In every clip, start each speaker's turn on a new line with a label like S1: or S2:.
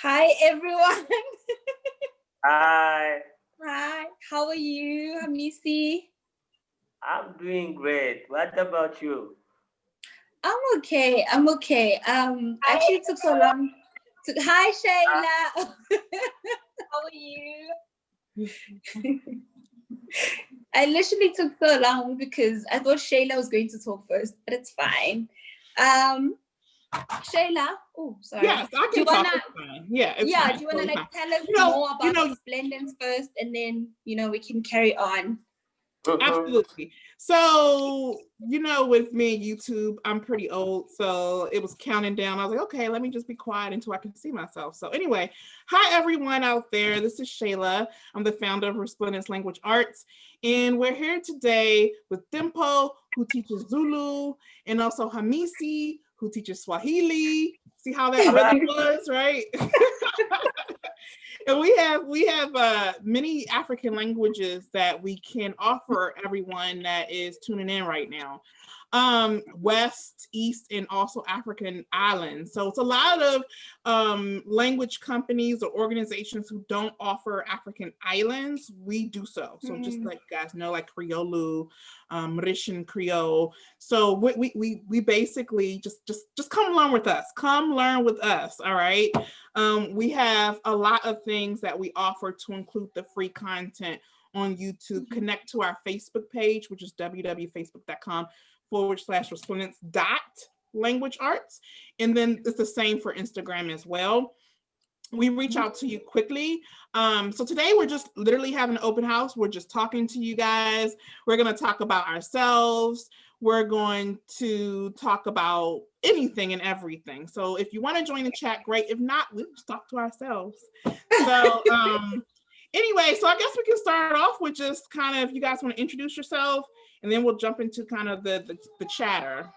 S1: Hi, everyone.
S2: Hi.
S1: Hi, how are you, Hamisi?
S2: I'm doing great. What about you?
S1: I'm okay. I'm okay. Actually, it took so long. Hi, Shayla. How are you? I literally took so long because I thought Shayla was going to talk first, but it's fine. Shayla, oh, sorry.
S3: Yes, I can talk. It's fine. Yeah, it's fine.
S1: Do you want to tell us more about Resplendence first, and then we can carry on?
S3: Absolutely. So, with me and YouTube, I'm pretty old, so it was counting down. I was like, okay, let me just be quiet until I can see myself. So anyway, hi everyone out there. This is Shayla. I'm the founder of Resplendence Language Arts, and we're here today with Limpho, who teaches Zulu, and also Hamisi, who teaches Swahili. See how that really was, right? And we have many African languages that we can offer everyone that is tuning in right now. West, East, and also African islands. So it's a lot of language companies or organizations who don't offer African islands. We do so. So just like you guys know, like Criollo, Mauritian Creole. So we basically just come learn with us. Come learn with us. All right. We have a lot of things that we offer to include the free content on YouTube. Connect to our Facebook page, which is www.facebook.com/resplendence.languagearts. And then it's the same for Instagram as well. We reach out to you quickly. So today we're just literally having an open house. We're just talking to you guys. We're going to talk about ourselves. We're going to talk about anything and everything. So if you want to join the chat, great. If not, we'll just talk to ourselves. So anyway, so I guess we can start off with just kind of, you guys want to introduce yourself, and then we'll jump into kind of the chatter.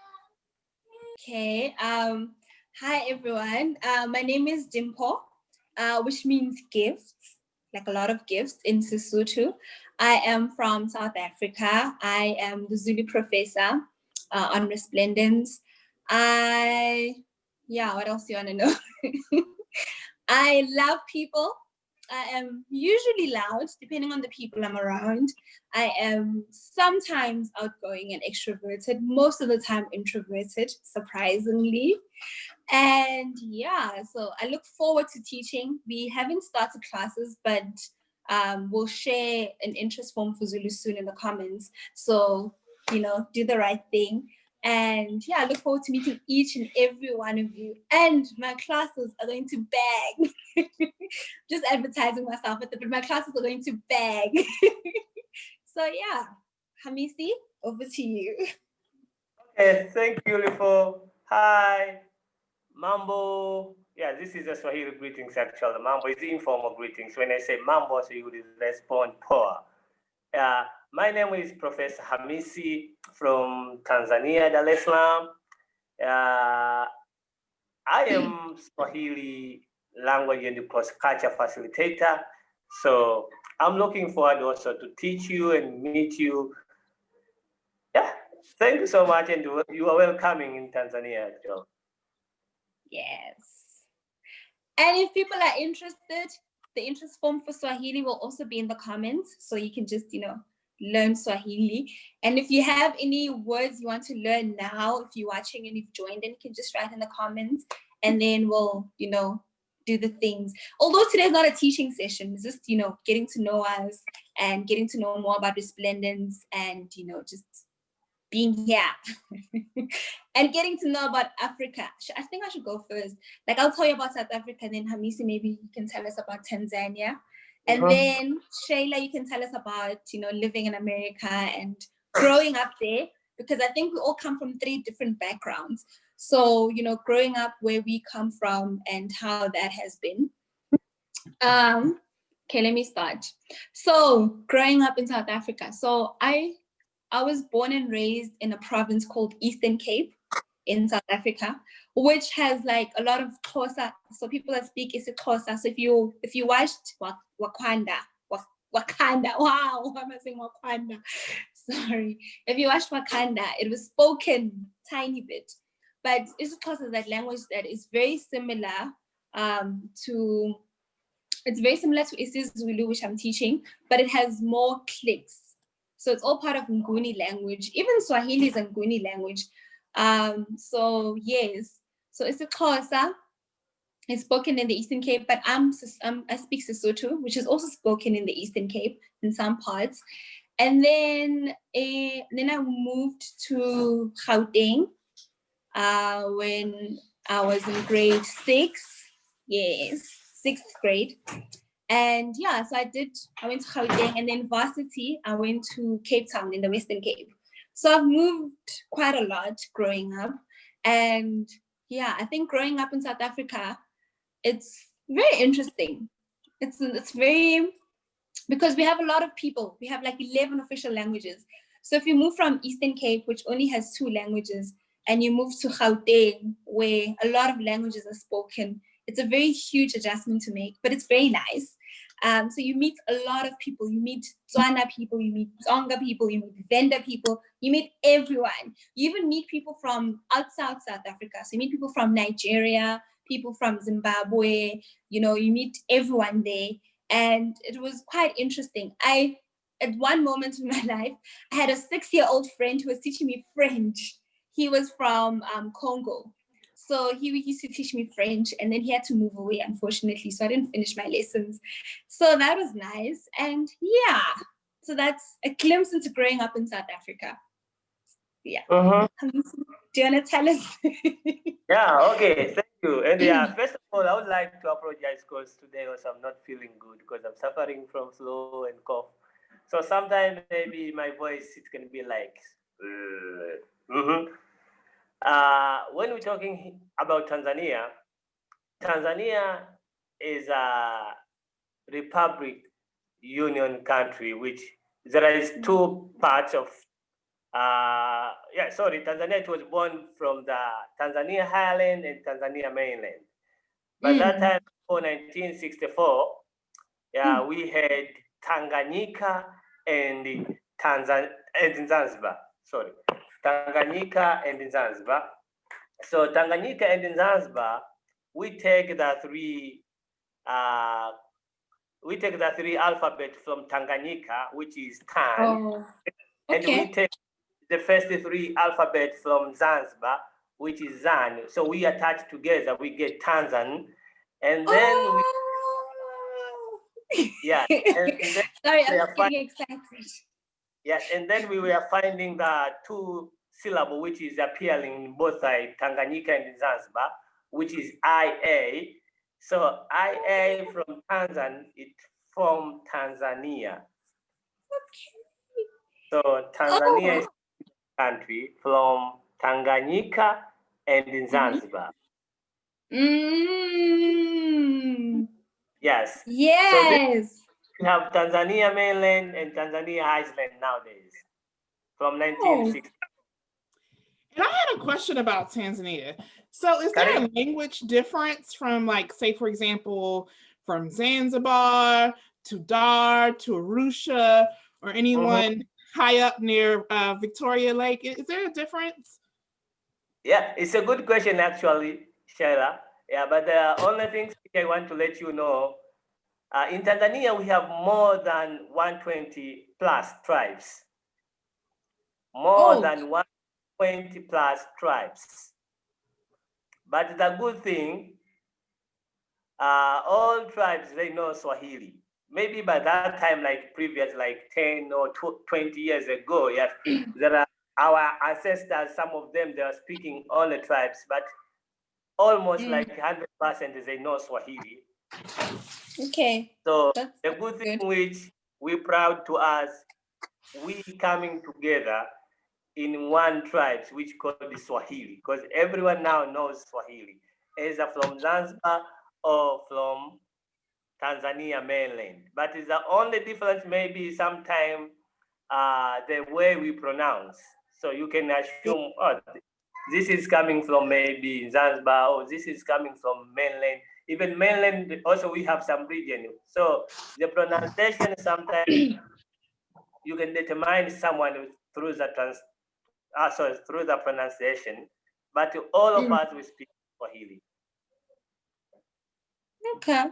S1: Okay. Hi, everyone. My name is Limpho, which means gifts, like a lot of gifts in Sesotho. I am from South Africa. I am the Zulu professor on Resplendence. What else do you want to know? I love people. I am usually loud, depending on the people I'm around. I am sometimes outgoing and extroverted, most of the time introverted, surprisingly. And so I look forward to teaching. We haven't started classes, but we'll share an interest form for Zulu soon in the comments. So, do the right thing. And I look forward to meeting each and every one of you. And my classes are going to bag. Just advertising myself, but my classes are going to bag. So Hamisi, over to you.
S2: Okay, thank you, Limpho. Hi, Mambo. Yeah, this is a Swahili greetings actually. Mambo is informal greetings. When I say Mambo, so you would respond poa. My name is Professor Hamisi from Tanzania, Dar es Salaam. I am Swahili language and cross-culture facilitator. So I'm looking forward also to teach you and meet you. Yeah, thank you so much, and you are welcoming in Tanzania, Joe.
S1: Yes. And if people are interested, the interest form for Swahili will also be in the comments. So you can just, learn Swahili. And if you have any words you want to learn now, if you're watching and you've joined, then you can just write in the comments, and then we'll, do the things. Although today's not a teaching session, it's just, getting to know us and getting to know more about Resplendence and, just being here and getting to know about Africa. I think I should go first. Like, I'll tell you about South Africa, and then Hamisi, maybe you can tell us about Tanzania. And then Shayla, you can tell us about, living in America and growing up there, because I think we all come from 3 different backgrounds. So, growing up where we come from and how that has been. Okay, let me start. So growing up in South Africa. So I was born and raised in a province called Eastern Cape in South Africa, which has like a lot of Xhosa. So people that speak isiXhosa. So if you watched Wakanda, wow, why am I saying Wakanda? Sorry. If you watched Wakanda, it was spoken tiny bit. But isiXhosa is that language that is very similar it's very similar to isiZulu, which I'm teaching, but it has more clicks. So it's all part of Nguni language. Even Swahili is a Nguni language. So yes, so isiXhosa is spoken in the Eastern Cape, but I speak Sesotho, which is also spoken in the Eastern Cape in some parts. And then I moved to Gauteng when I was in grade 6. Yes, 6th grade. And yeah, so I went to Gauteng, and then varsity, I went to Cape Town in the Western Cape. So I've moved quite a lot growing up. And yeah, I think growing up in South Africa, it's very interesting. It's very, because we have a lot of people. We have like 11 official languages. So if you move from Eastern Cape, which only has 2 languages, and you move to Gauteng, where a lot of languages are spoken, it's a very huge adjustment to make, but it's very nice. So you meet a lot of people. You meet Tswana people, you meet Tsonga people, you meet Venda people, you meet everyone. You even meet people from outside South Africa. So you meet people from Nigeria, people from Zimbabwe, you meet everyone there. And it was quite interesting. At one moment in my life, I had a 6-year-old friend who was teaching me French. He was from Congo. So he used to teach me French, and then he had to move away, unfortunately. So I didn't finish my lessons. So that was nice. And yeah, so that's a glimpse into growing up in South Africa. Yeah. Do you want to tell us?
S2: Yeah, okay, thank you. And yeah, first of all, I would like to apologize because today also I'm not feeling good because I'm suffering from flu and cough. So sometimes maybe my voice, it can be like, when we're talking about Tanzania, Tanzania is a republic union country, which there is 2 parts of, Tanzania. It was born from the Tanzania Highland and Tanzania mainland. But that time, before 1964, we had Tanganyika and Zanzibar. Sorry, Tanganyika and Zanzibar. So Tanganyika and Zanzibar, we take the 3 alphabets from Tanganyika, which is Tan, and we take the first 3 alphabets from Zanzibar, which is Zan. So we attach together, we get Tanzan, and then
S1: Sorry, I'm getting excited.
S2: Yes, and then we were finding the 2 syllable, which is appearing in both sides, Tanganyika and Zanzibar, which is IA. So IA from Tanzan, it from Tanzania. So Tanzania is a country from Tanganyika and Zanzibar. Yes.
S1: Yes.
S2: So we have Tanzania mainland and Tanzania Island nowadays from 1960.
S3: And I had a question about Tanzania. So is there a language difference from, like, say, for example, from Zanzibar to Dar to Arusha or anyone high up near Victoria Lake? Is there a difference?
S2: Yeah, it's a good question, actually, Shaila. Yeah, but the only thing I want to let you know, in Tanzania, we have more than 120 plus tribes. More than 120 plus tribes. But the good thing, all tribes, they know Swahili. Maybe by that time, like previous, like 10 or 20 years ago, yes, there are our ancestors, some of them, they are speaking all the tribes, but almost like 100% they know Swahili.
S1: Okay.
S2: So the good thing which we're proud to us, we coming together in one tribe, which called the Swahili, because everyone now knows Swahili, either from Zanzibar or from Tanzania mainland. But it's the only difference maybe sometimes the way we pronounce. So you can assume, oh, this is coming from maybe Zanzibar, or this is coming from mainland. Even mainland, also we have some region. So the pronunciation sometimes you can determine someone through the through the pronunciation, but all of us we speak Swahili.
S1: Okay.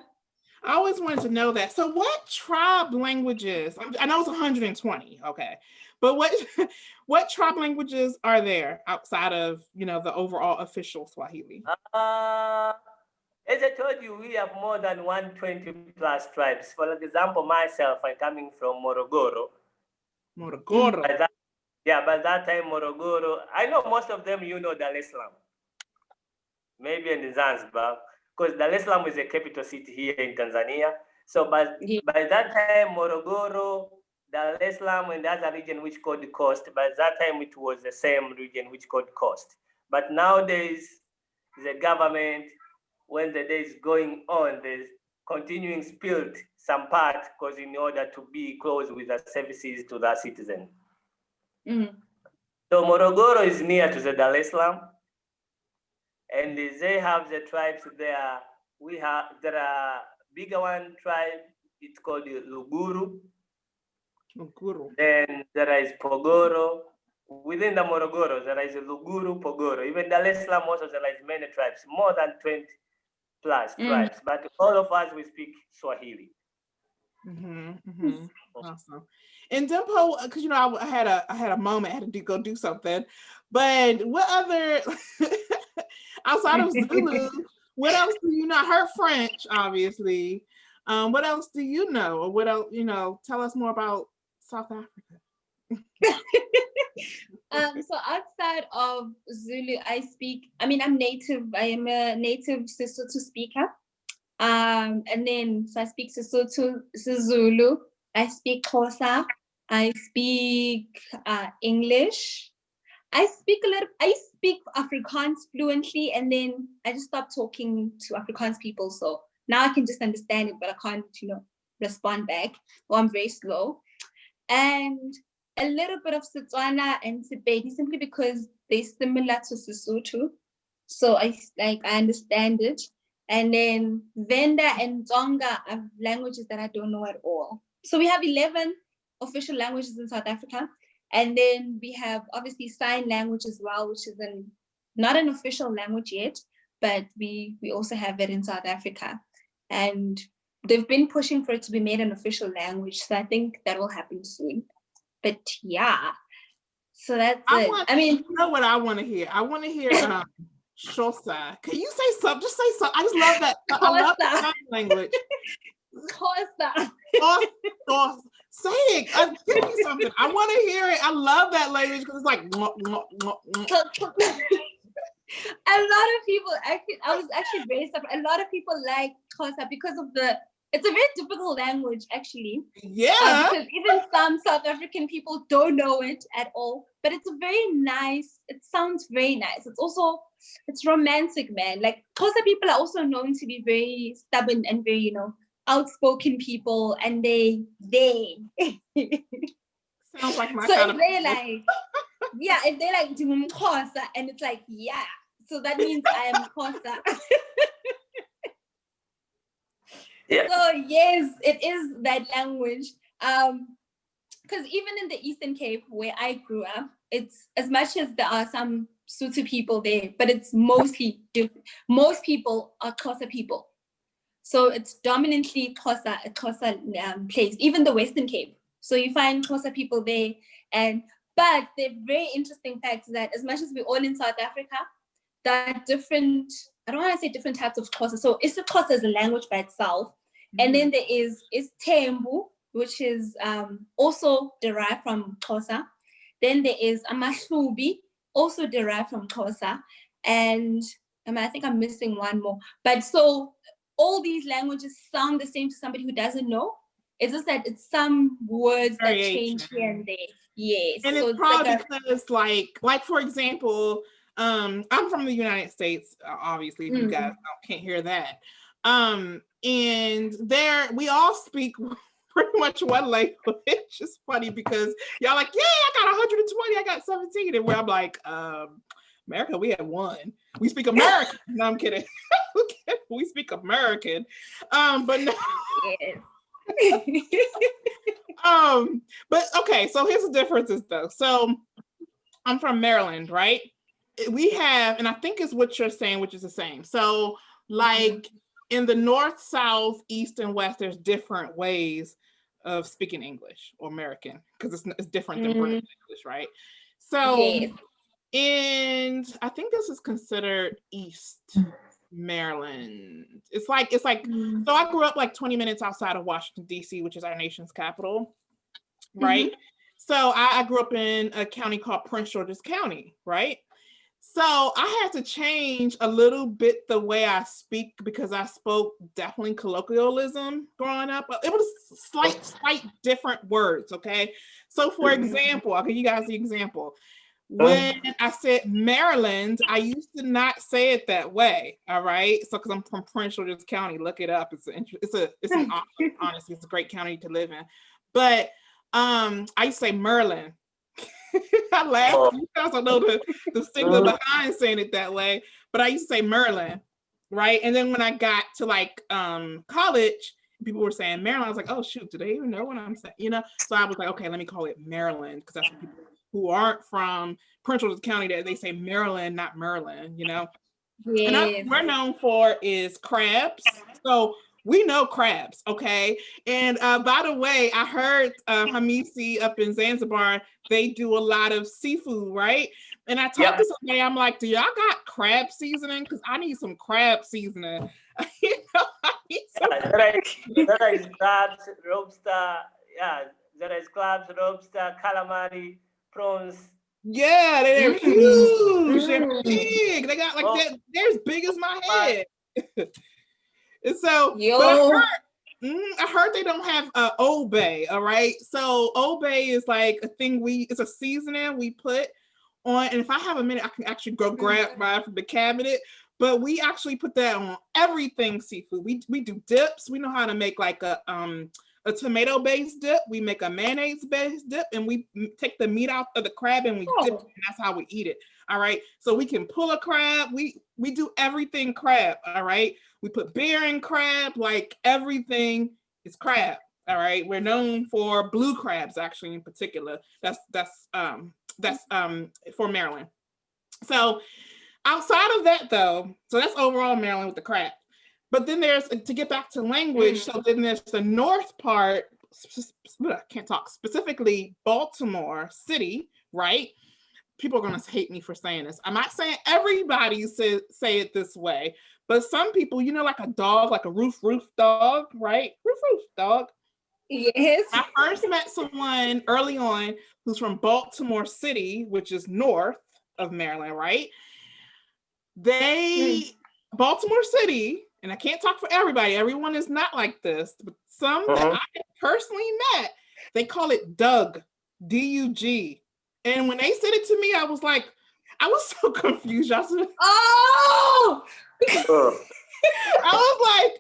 S3: I always wanted to know that. So what tribe languages, I know it's 120, okay. But what tribe languages are there outside of, the overall official Swahili?
S2: As I told you, we have more than 120 plus tribes. For example, myself, I'm coming from Morogoro.
S3: Morogoro.
S2: By that time, Morogoro, I know most of them, Dar es Salaam. Maybe in Zanzibar, because Dar es Salaam is a capital city here in Tanzania. So by that time, Morogoro, Dar es Salaam, and the other region which called the coast, by that time it was the same region which called coast. But nowadays, the government, when the day is going on, there's continuing spilled some part because in order to be close with the services to the citizen.
S1: Mm.
S2: So Morogoro is near to the Dar es Salaam, and they have the tribes there. There are bigger one tribe, it's called Luguru. Then there is Pogoro. Within the Morogoro, there is Luguru, Pogoro. Even Dar es Salaam also there is many tribes, more than 20 plus tribes. But all of us, we speak Swahili.
S3: Awesome. And Limpho, because I had a moment, I had to go do something. But what other outside of Zulu, what else do you know? I heard French, obviously. What else do you know? Or what else, tell us more about South Africa.
S1: So outside of Zulu, I'm a native Sesotho speaker. And then so I speak Sesotho, Zulu, I speak Xhosa, I speak English. I speak Afrikaans fluently, and then I just stopped talking to Afrikaans people. So now I can just understand it, but I can't, respond back, or I'm very slow. And a little bit of Setswana and Sepedi, simply because they're similar to Sesotho. So I understand it. And then Venda and Tsonga are languages that I don't know at all. So we have 11 official languages in South Africa. And then we have obviously sign language as well, which is not an official language yet, but we also have it in South Africa. And they've been pushing for it to be made an official language. So I think that will happen soon. But yeah, so that's it.
S3: You know what I want to hear? I want to hear Xhosa. Can you say something? Just say something. I just love that. I love the sign language.
S1: Xhosa.
S3: Say it. Give me something. I want to hear it. I love that language because it's like.
S1: A lot of people I was actually very surprised. A lot of people like Xhosa because of it's a very difficult language, actually.
S3: Yeah.
S1: Because even some South African people don't know it at all. But it's it sounds very nice. It's romantic, man. Like Xhosa people are also known to be very stubborn and very, outspoken people, and they
S3: sounds like my
S1: so
S3: kind
S1: if they like if they like Xhosa, and it's like so that means I am Xhosa.
S2: Yeah.
S1: So yes, it is that language. Because even in the Eastern Cape where I grew up, it's as much as there are some Sotho people there, but it's mostly different. Most people are Xhosa people. So it's dominantly Xhosa place, even the Western Cape. So you find Xhosa people there. But they're very interesting facts that as much as we're all in South Africa, there are different, I don't want to say different types of Xhosa. So isiXhosa is a language by itself. And then there is Tembu, which is also derived from Xhosa. Then there is Amahlubi, also derived from Xhosa. And I think I'm missing one more. But so all these languages sound the same to somebody who doesn't know. It's just that it's some words that change here and there. Yes.
S3: And
S1: so
S3: it's probably because like for example, I'm from the United States, obviously, if you guys can't hear that. And there we all speak pretty much one language. It's just funny because y'all like, yeah, I got 120, I got 17. And where I'm like, America, we have one. We speak American. No, I'm kidding. We speak American. But no.
S1: Yes.
S3: But okay, so here's the differences though. So I'm from Maryland, right? We have, and I think it's what you're saying, which is the same. So like in the north, south, east, and west, there's different ways of speaking English or American because it's different than British English, right? So,
S1: Yes.
S3: and I think this is considered East Maryland. It's like so I grew up like 20 minutes outside of Washington, D.C., which is our nation's capital, right? So I grew up in a county called Prince George's County, right? So I had to change a little bit the way I speak because I spoke definitely colloquialism growing up. It was slight different words, okay? So for example, I'll give you guys the example. When I said Maryland, I used to not say it that way, all right? So because I'm from Prince George's County, look it up. It's an honestly, it's a great county to live in. But I used to say Merlin. I laugh. You guys don't know the stigma behind saying it that way, but I used to say Merlin, right? And then when I got to like college, people were saying Maryland. I was like, oh shoot, do they even know what I'm saying? You know? So I was like, okay, let me call it Maryland because that's what people who aren't from Prince George's County that they say Maryland, not Merlin, you know?
S1: Yes.
S3: And what we're known for is crabs. So we know crabs, okay? And by the way, I heard Hamisi up in Zanzibar, they do a lot of seafood, right? And I talked to somebody, I'm like, do y'all got crab seasoning? Because I need some crab seasoning. You know, I need some
S2: there is crabs, lobster, there is crabs, lobster, calamari, prawns.
S3: Yeah, they're huge, they're big. They got like that, they're as big as my head. And so, but I heard they don't have obey, all right? So obey is like a thing it's a seasoning we put on, and if I have a minute, I can actually go grab mine from the cabinet, but we actually put that on everything seafood. We do dips. We know how to make like a tomato-based dip. We make a mayonnaise-based dip, and we take the meat out of the crab and we dip it, and that's how we eat it, all right? So we can pull a crab. We do everything crab, all right? We put beer in crab, like everything is crab, all right? We're known for blue crabs, actually, in particular. That's for Maryland. So outside of that, though, so that's overall Maryland with the crab. But then there's, to get back to language, so then there's the north part, I can't talk, specifically Baltimore City, right? People are going to hate me for saying this. I'm not saying everybody say it this way, but some people, you know, like a dog, like a roof dog, right? Roof dog.
S1: Yes.
S3: I first met someone early on who's from Baltimore City, which is north of Maryland, right? Baltimore City, and I can't talk for everybody. Everyone is not like this, but some that I personally met, they call it Doug, D-U-G. And when they said it to me, I was so confused. I was like,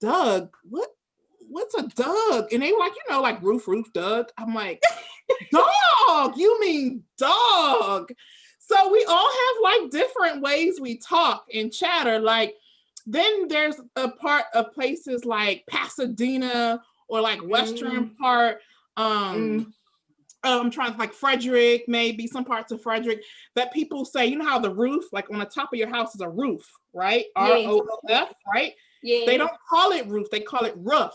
S3: Doug, what's a Doug? And they were like, you know, like roof Doug. I'm like, dog, you mean dog. So we all have like different ways we talk and chatter. Like then there's a part of places like Pasadena or like Western part. I'm trying to like Frederick, maybe some parts of Frederick that people say, you know how the roof, like on the top of your house is a roof, right? R-O-O-F, right? Yeah. They don't call it roof, they call it roof,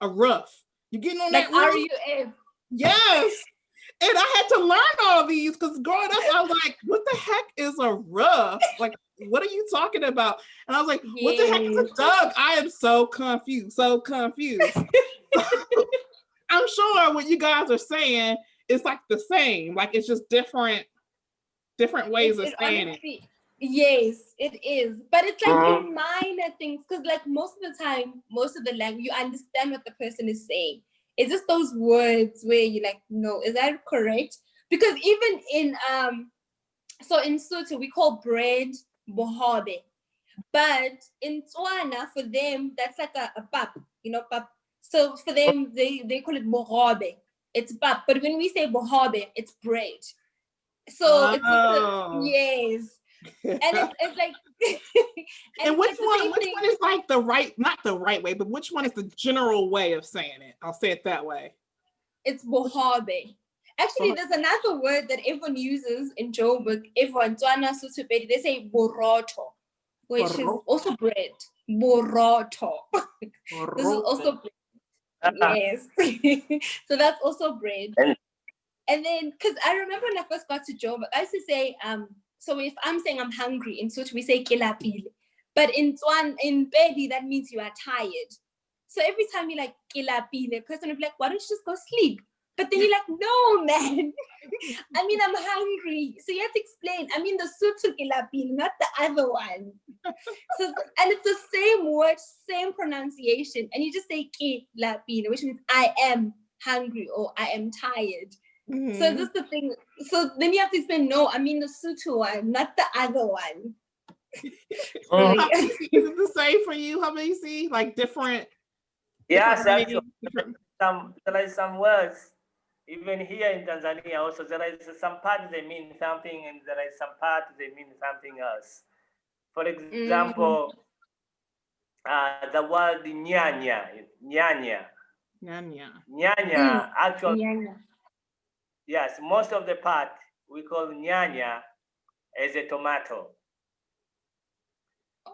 S3: a roof. You getting on
S1: like
S3: that roof?
S1: R-U-F.
S3: Yes. And I had to learn all these because growing up, I was like, what the heck is a roof? Like, what are you talking about? And I was like, what the heck is a Doug? I am so confused. I'm sure what you guys are saying is like the same, like it's just different ways of saying
S1: honestly, it. Yes, it is. But it's like minor things, because like most of the time, most of the language, you understand what the person is saying. It's just those words where you're like, no, is that correct? Because even in so in Sotho, we call bread bohobe. But in Tswana, for them, that's like a pap, you know, pap. So for them, they call it bohobe. It's pap. But when we say bohobe, it's bread. So it's yes. And it's like
S3: and which one is like the right, not the right way, but which one is the general way of saying it? I'll say it that way.
S1: It's bohobe. Actually, there's another word that everyone uses in Joburg. Everyone, Tswana, Sotho, they say boroto, which is also bread. Boroto. This is also yes. So that's also bread. And then, because I remember when I first got to Joburg, I used to say, so if I'm saying I'm hungry, in Sotho we say kilapile. But in Pedi, that means you are tired. So every time you're like kilapile, the person will be like, why don't you just go sleep? But then you're like, no, man. I mean, I'm hungry. So you have to explain. I mean, the Sotho kilapile, not the other one. So, and it's the same word, same pronunciation. And you just say kilapile, which means I am hungry or I am tired. Mm-hmm. So this is the thing. So then you have to explain, no, I mean the Sotho one, not the other one.
S3: Is it the same for you, Hamisi? Like different?
S2: Yes, actually. There are some words, even here in Tanzania also, there is some parts they mean something and there is some parts they mean something else. For example, the word nyanya, actually, yes, most of the part we call nyanya as a tomato.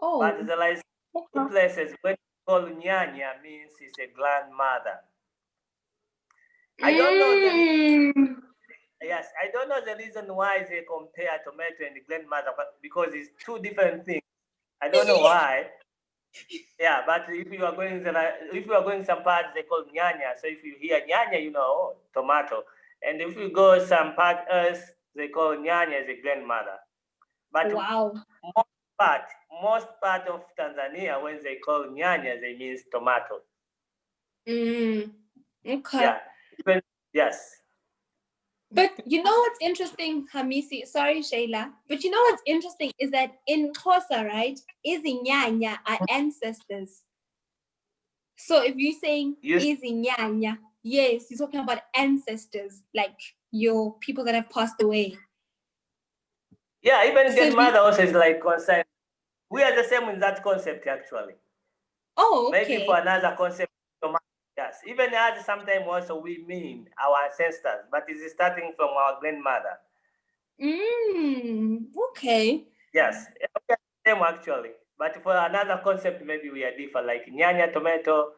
S1: Oh.
S2: But there are some places when we call nyanya means it's a grandmother. I don't know yes, I don't know the reason why they compare tomato and grandmother, but because it's two different things. I don't know why. Yeah, but if you are going some parts, they call nyanya. So if you hear nyanya, you know, tomato. And if you go some part else, they call nyanya as a grandmother. But
S1: wow.
S2: Most part of Tanzania, when they call nyanya, they mean tomato.
S1: Okay.
S2: Yeah. Yes.
S1: But you know what's interesting, Hamisi? Sorry, Shayla. But you know what's interesting is that in Xhosa, right, izinyanya are ancestors. So if you're saying izinyanya, yes, you're talking about ancestors, like your people that have passed away.
S2: Yeah, even grandmother also is like concerned. We are the same in that concept, actually.
S1: Oh, okay.
S2: Maybe for another concept, yes. Even as sometimes also we mean our ancestors, but it's starting from our grandmother.
S1: Okay.
S2: Yes, same actually. But for another concept, maybe we are different, like nyanya, tomato.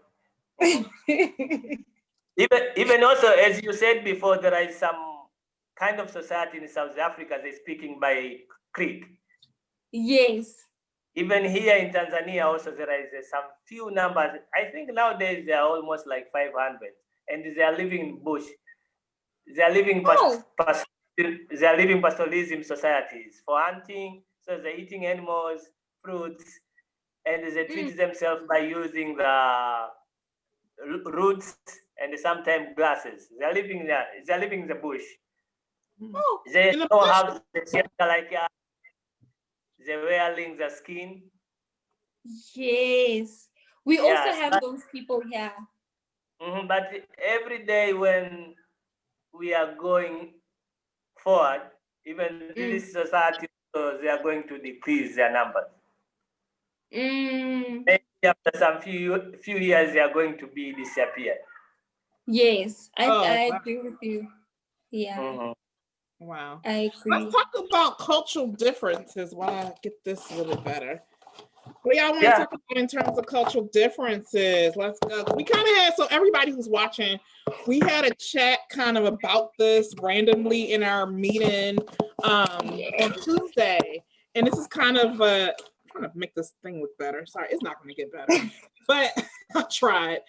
S2: even also, as you said before, there is some kind of society in South Africa they're speaking by Creek.
S1: Yes.
S2: Even here in Tanzania also there is some few numbers. I think nowadays they are almost like 500, and they are living in bush. They are living they are living pastoralism societies for hunting. So they're eating animals, fruits, and they treat themselves by using the roots and sometimes grasses. They are living there. They are living in the bush.
S1: Oh,
S2: they don't have the shelter like they wearing the skin.
S1: Yes, we also have those people here.
S2: But every day when we are going forward, even this society, so they are going to decrease their numbers. Maybe after some few years, they are going to be disappeared.
S1: Yes, I agree with you. Yeah.
S3: Wow.
S1: I agree.
S3: Let's talk about cultural differences while I get this a little better. What y'all want to talk about in terms of cultural differences? Let's go. We kind of had, so everybody who's watching, we had a chat kind of about this randomly in our meeting on Tuesday. And this is kind of I'm trying to make this thing look better. Sorry, it's not going to get better, but I tried.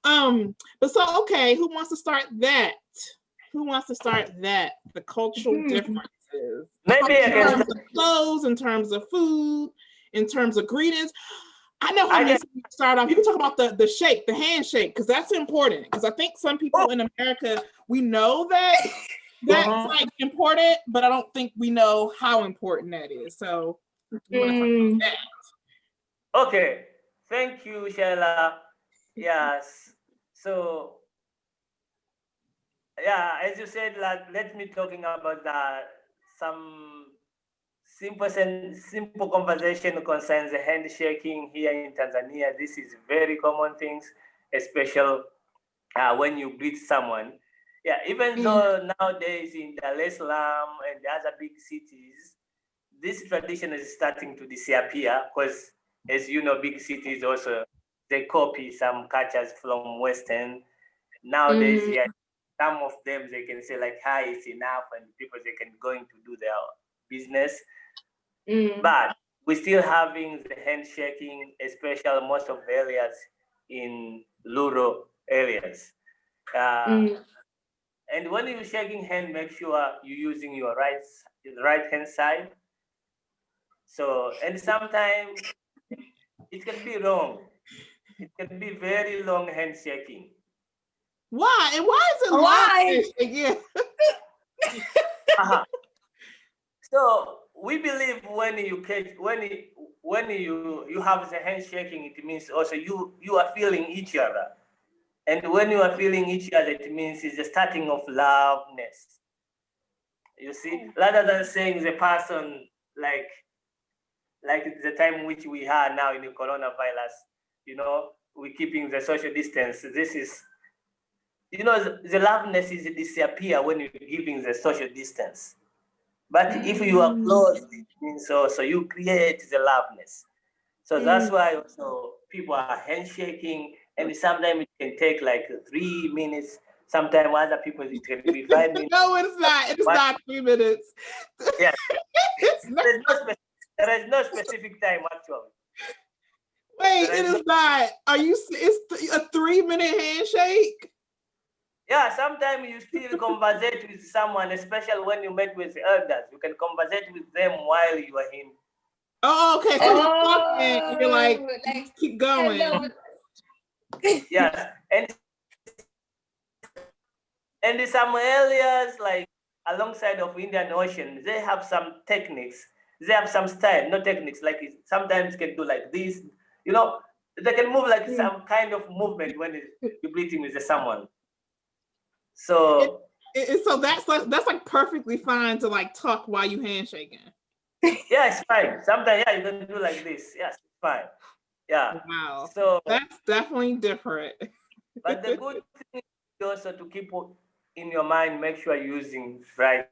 S3: But so, okay, who wants to start that? The cultural differences.
S2: Maybe
S3: in terms of clothes, in terms of food, in terms of greetings. I know how many start off. You can talk about the shake, the handshake, because that's important. Because I think some people in America, we know that that's like important, but I don't think we know how important that is. So we want to talk about that.
S2: Okay. Thank you, Shayla. Yes. So as you said, let me talking about some simple conversation concerns the handshaking here in Tanzania. This is very common things, especially when you greet someone. Yeah, even though nowadays in Dar es Salaam and the other big cities, this tradition is starting to disappear because as you know, big cities also, they copy some cultures from Western. Nowadays, yeah, some of them, they can say like, hi, it's enough, and people, they can going to do their business. But we're still having the handshaking, especially most of the areas in rural areas. And when you're shaking hand, make sure you're using your right hand side. So, and sometimes it can be wrong. It can be very long handshaking.
S3: Why? And why is it long handshake? Yeah.
S2: So we believe when you have the handshaking, it means also you are feeling each other. And when you are feeling each other, it means it's the starting of loveness. You see, rather than saying the person like the time which we are now in the coronavirus, you know, we're keeping the social distance. This is, you know, the loveness is disappear when you're giving the social distance. But if you are close, it means also you create the loveness. So that's why also people are handshaking, and sometimes it can take like 3 minutes. Sometimes other people it can be 5 minutes.
S3: No, it's not. It's not 3 minutes.
S2: Yeah. There is no specific time actually.
S3: Wait, it is not. Are you? It's a 3-minute handshake.
S2: Yeah, sometimes you still conversate with someone, especially when you met with elders. You can conversate with them while you are in.
S3: Oh, okay. So you're talking, and you're like keep going.
S2: Yes, and in some areas like alongside of Indian Ocean, they have some techniques. They have some style, no techniques. Like sometimes can do like this. You know, they can move like some kind of movement when you're breathing with someone. So
S3: so that's like perfectly fine to like talk while you handshaking.
S2: Yeah, it's fine. Sometimes you can do like this. Yes, it's fine. Yeah.
S3: Wow.
S2: So
S3: that's definitely different.
S2: But the good thing is also to keep in your mind, make sure you're using right.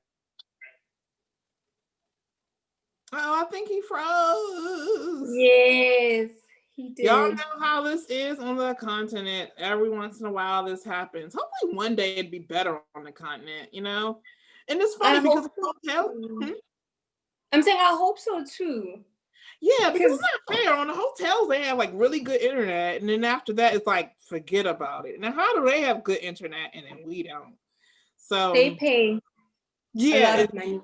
S3: Oh, I think he froze.
S1: Yes, he did.
S3: Y'all know how this is on the continent. Every once in a while, this happens. Hopefully, one day it'd be better on the continent, you know? And it's funny because
S1: I'm saying I hope so too.
S3: Yeah, because it's not fair. On the hotels, they have like really good internet, and then after that, it's like forget about it. Now, how do they have good internet and then we don't? So
S1: they pay a lot of money.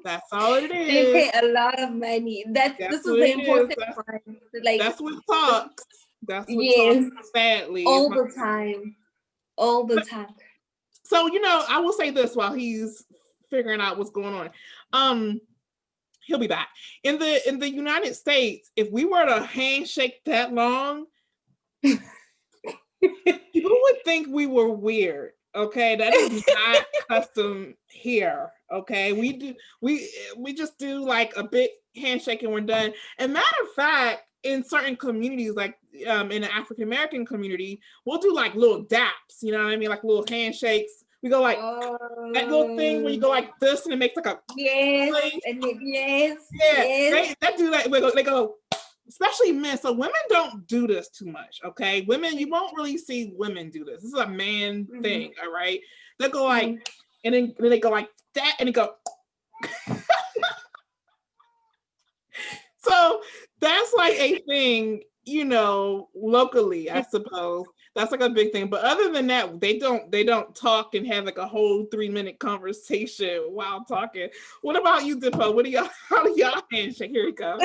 S3: That's all it is.
S1: They pay a lot of money. This is the important part. Like
S3: that's what talks. That's what talks sadly.
S1: All the time. All the time.
S3: So, you know, I will say this while he's figuring out what's going on. He'll be back. In the United States, if we were to handshake that long, people would think we were weird. Okay, that is not custom here. Okay, we just do like a big handshake and we're done. And matter of fact, in certain communities, like in the African American community, we'll do like little daps. You know what I mean? Like little handshakes. We go like that little thing where you go like this and it makes like a
S1: yes.
S3: They do that. They go. Especially men. So women don't do this too much, okay? Women, you won't really see women do this. This is a man thing, all right? They go like, and then they go like that, and they go. So that's like a thing, you know, locally, I suppose. That's like a big thing. But other than that, they don't talk and have like a whole 3-minute conversation while talking. What about you, Dippo? How do y'all handshake? Here we go.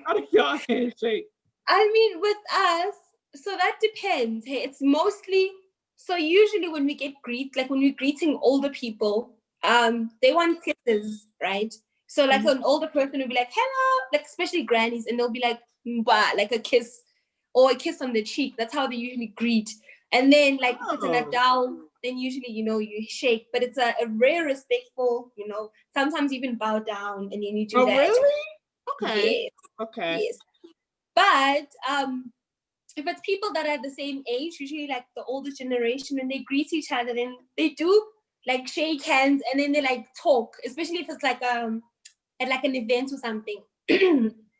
S3: How do y'all handshake?
S1: I mean, with us, so that depends. Hey, it's mostly, so usually when we get when we're greeting older people, they want kisses, right? So like an older person will be like, hello, like especially grannies, and they'll be like, bah, like a kiss or a kiss on the cheek. That's how they usually greet. And then like if it's an adult, then usually, you know, you shake, but it's a very respectful, you know, sometimes even bow down and then you do that.
S3: Really? Okay.
S1: Yes.
S3: Okay.
S1: Yes. But if it's people that are the same age, usually like the older generation, when they greet each other, then they do like shake hands and then they like talk, especially if it's like at like an event or something.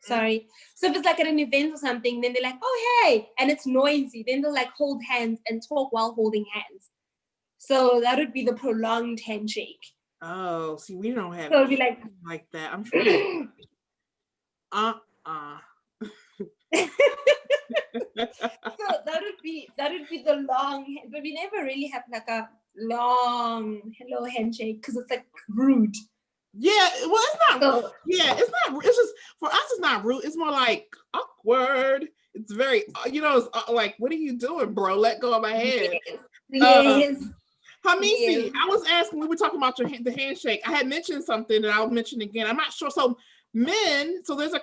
S1: Sorry. So if it's like at an event or something, then they're like, oh, hey, and it's noisy. Then they'll like hold hands and talk while holding hands. So that would be the prolonged handshake.
S3: Oh, see, we don't have
S1: So it'd be
S3: like that. I'm trying.
S1: So that would be the long, but we never really have like a long hello handshake because it's like rude.
S3: Yeah, well, it's not. So, yeah, it's not. It's just for us. It's not rude. It's more like awkward. It's very, it's like, what are you doing, bro? Let go of my hand.
S1: Yes.
S3: Hamisi,
S1: yes.
S3: I was asking. We were talking about the handshake. I had mentioned something that I'll mention again. I'm not sure. So men. So there's a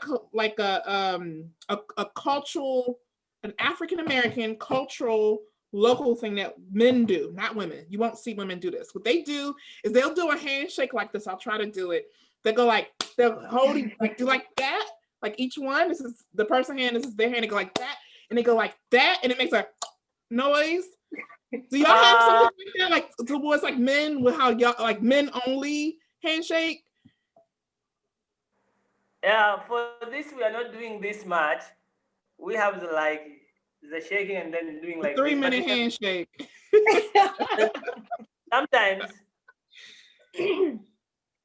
S3: cultural, an African American cultural local thing that men do, not women. You won't see women do this. What they do is they'll do a handshake like this. I'll try to do it. They go like, they're holding, like, do like that. Like each one, this is the person's hand, this is their hand. They go like that, and they go like that, and it makes a noise. Do y'all have something like that, like towards like men, with how y'all like men only handshake?
S2: Yeah, for this we are not doing this much. We have the shaking and then doing like
S3: 3-minute handshake.
S2: Sometimes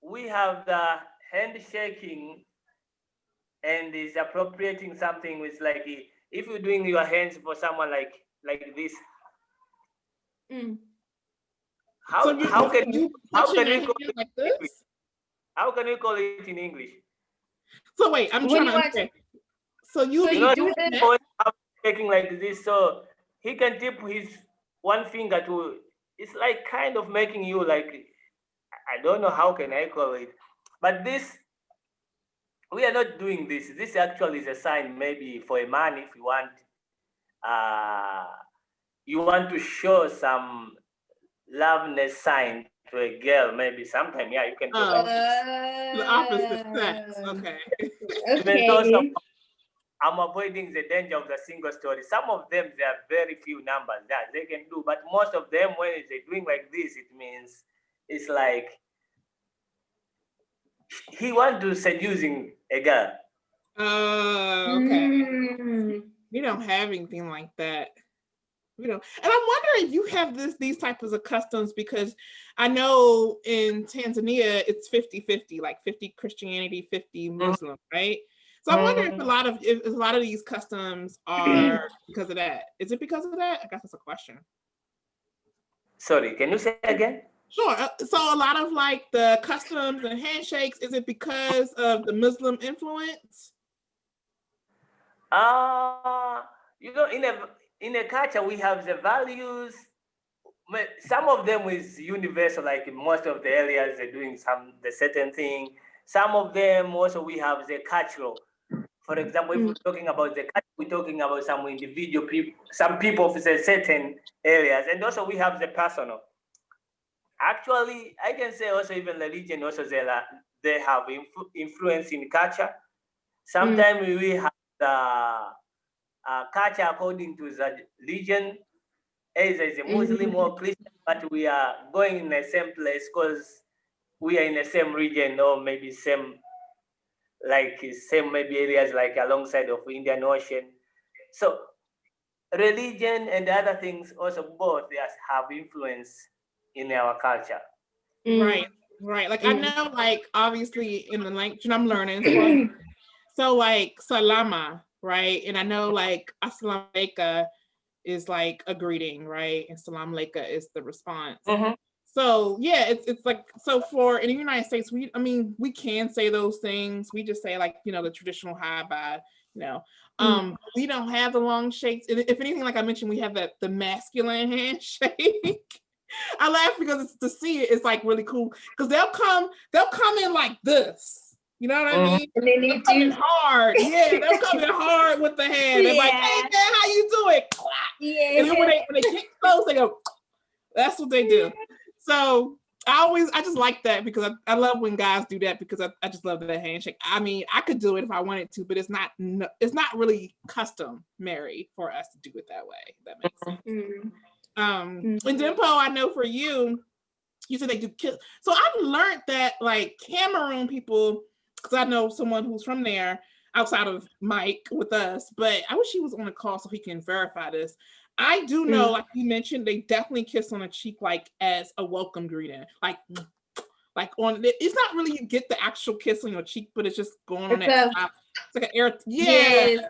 S2: we have the handshaking and is appropriating something with like if you're doing your hands for someone like this. How can we call it like this? How can we call it in English?
S3: So wait, I'm trying to understand. So you
S2: do shaking like this, so he can tip his one finger to. It's like kind of making you like, I don't know how can I call it, but this, we are not doing this. This actually is a sign maybe for a man if you want to show some loveness sign to a girl. Maybe sometime, yeah, you can do like
S3: the opposite sex. Okay.
S2: Even though I'm avoiding the danger of the single story. Some of them, there are very few numbers that they can do, but most of them, when they're doing like this, it means it's like he wants to seducing a girl.
S3: Okay. We don't have anything like that. We don't. And I'm wondering if you have these types of customs, because I know in Tanzania it's 50-50, like 50 Christianity, 50 Muslim, right? So I wonder if a lot of these customs are because of that. Is it because of that? I guess that's a question.
S2: Sorry, can you say again?
S3: Sure. So a lot of like the customs and handshakes, is it because of the Muslim influence?
S2: In a culture we have the values. Some of them is universal, like in most of the areas they're doing the certain thing. Some of them also we have the cultural. For example, if we're talking about the culture, we're talking about some individual people, some people of certain areas, and also we have the personal. Actually, I can say also even religion also they have influence in culture. Sometimes we have the culture according to the religion, either is a Muslim or Christian, but we are going in the same place because we are in the same region, or maybe same maybe areas like alongside of Indian Ocean. So religion and other things also both have influence in our culture.
S3: Right. Like I know, like obviously in the language I'm learning, so like salama, right? And I know like assalamu alaikum is like a greeting, right? And salam alaikum is the response. So yeah, it's like, so for in the United States, we can say those things. We just say like, the traditional hi, bye, we don't have the long shakes. If anything, like I mentioned, we have the masculine handshake. I laugh because to see it, it's like really cool because they'll come in like this. You know what I mean?
S1: And then
S3: they'll come in hard. Yeah, they'll come in hard with the hand. They're like, hey man, how you doing?
S1: Yeah.
S3: And then when they get close, they go, that's what they do. So I just like that because I love when guys do that, because I just love that handshake. I mean, I could do it if I wanted to, but it's not really customary for us to do it that way. If that makes sense. And Limpho, I know for you said they do kill. So I've learned that like Cameroon people, because I know someone who's from there, outside of Mike with us, but I wish he was on the call so he can verify this. I do know, like you mentioned, they definitely kiss on the cheek like as a welcome greeting, like on it. It's not really you get the actual kiss on your cheek, but it's just going on that top. It's like an air,
S1: Yes.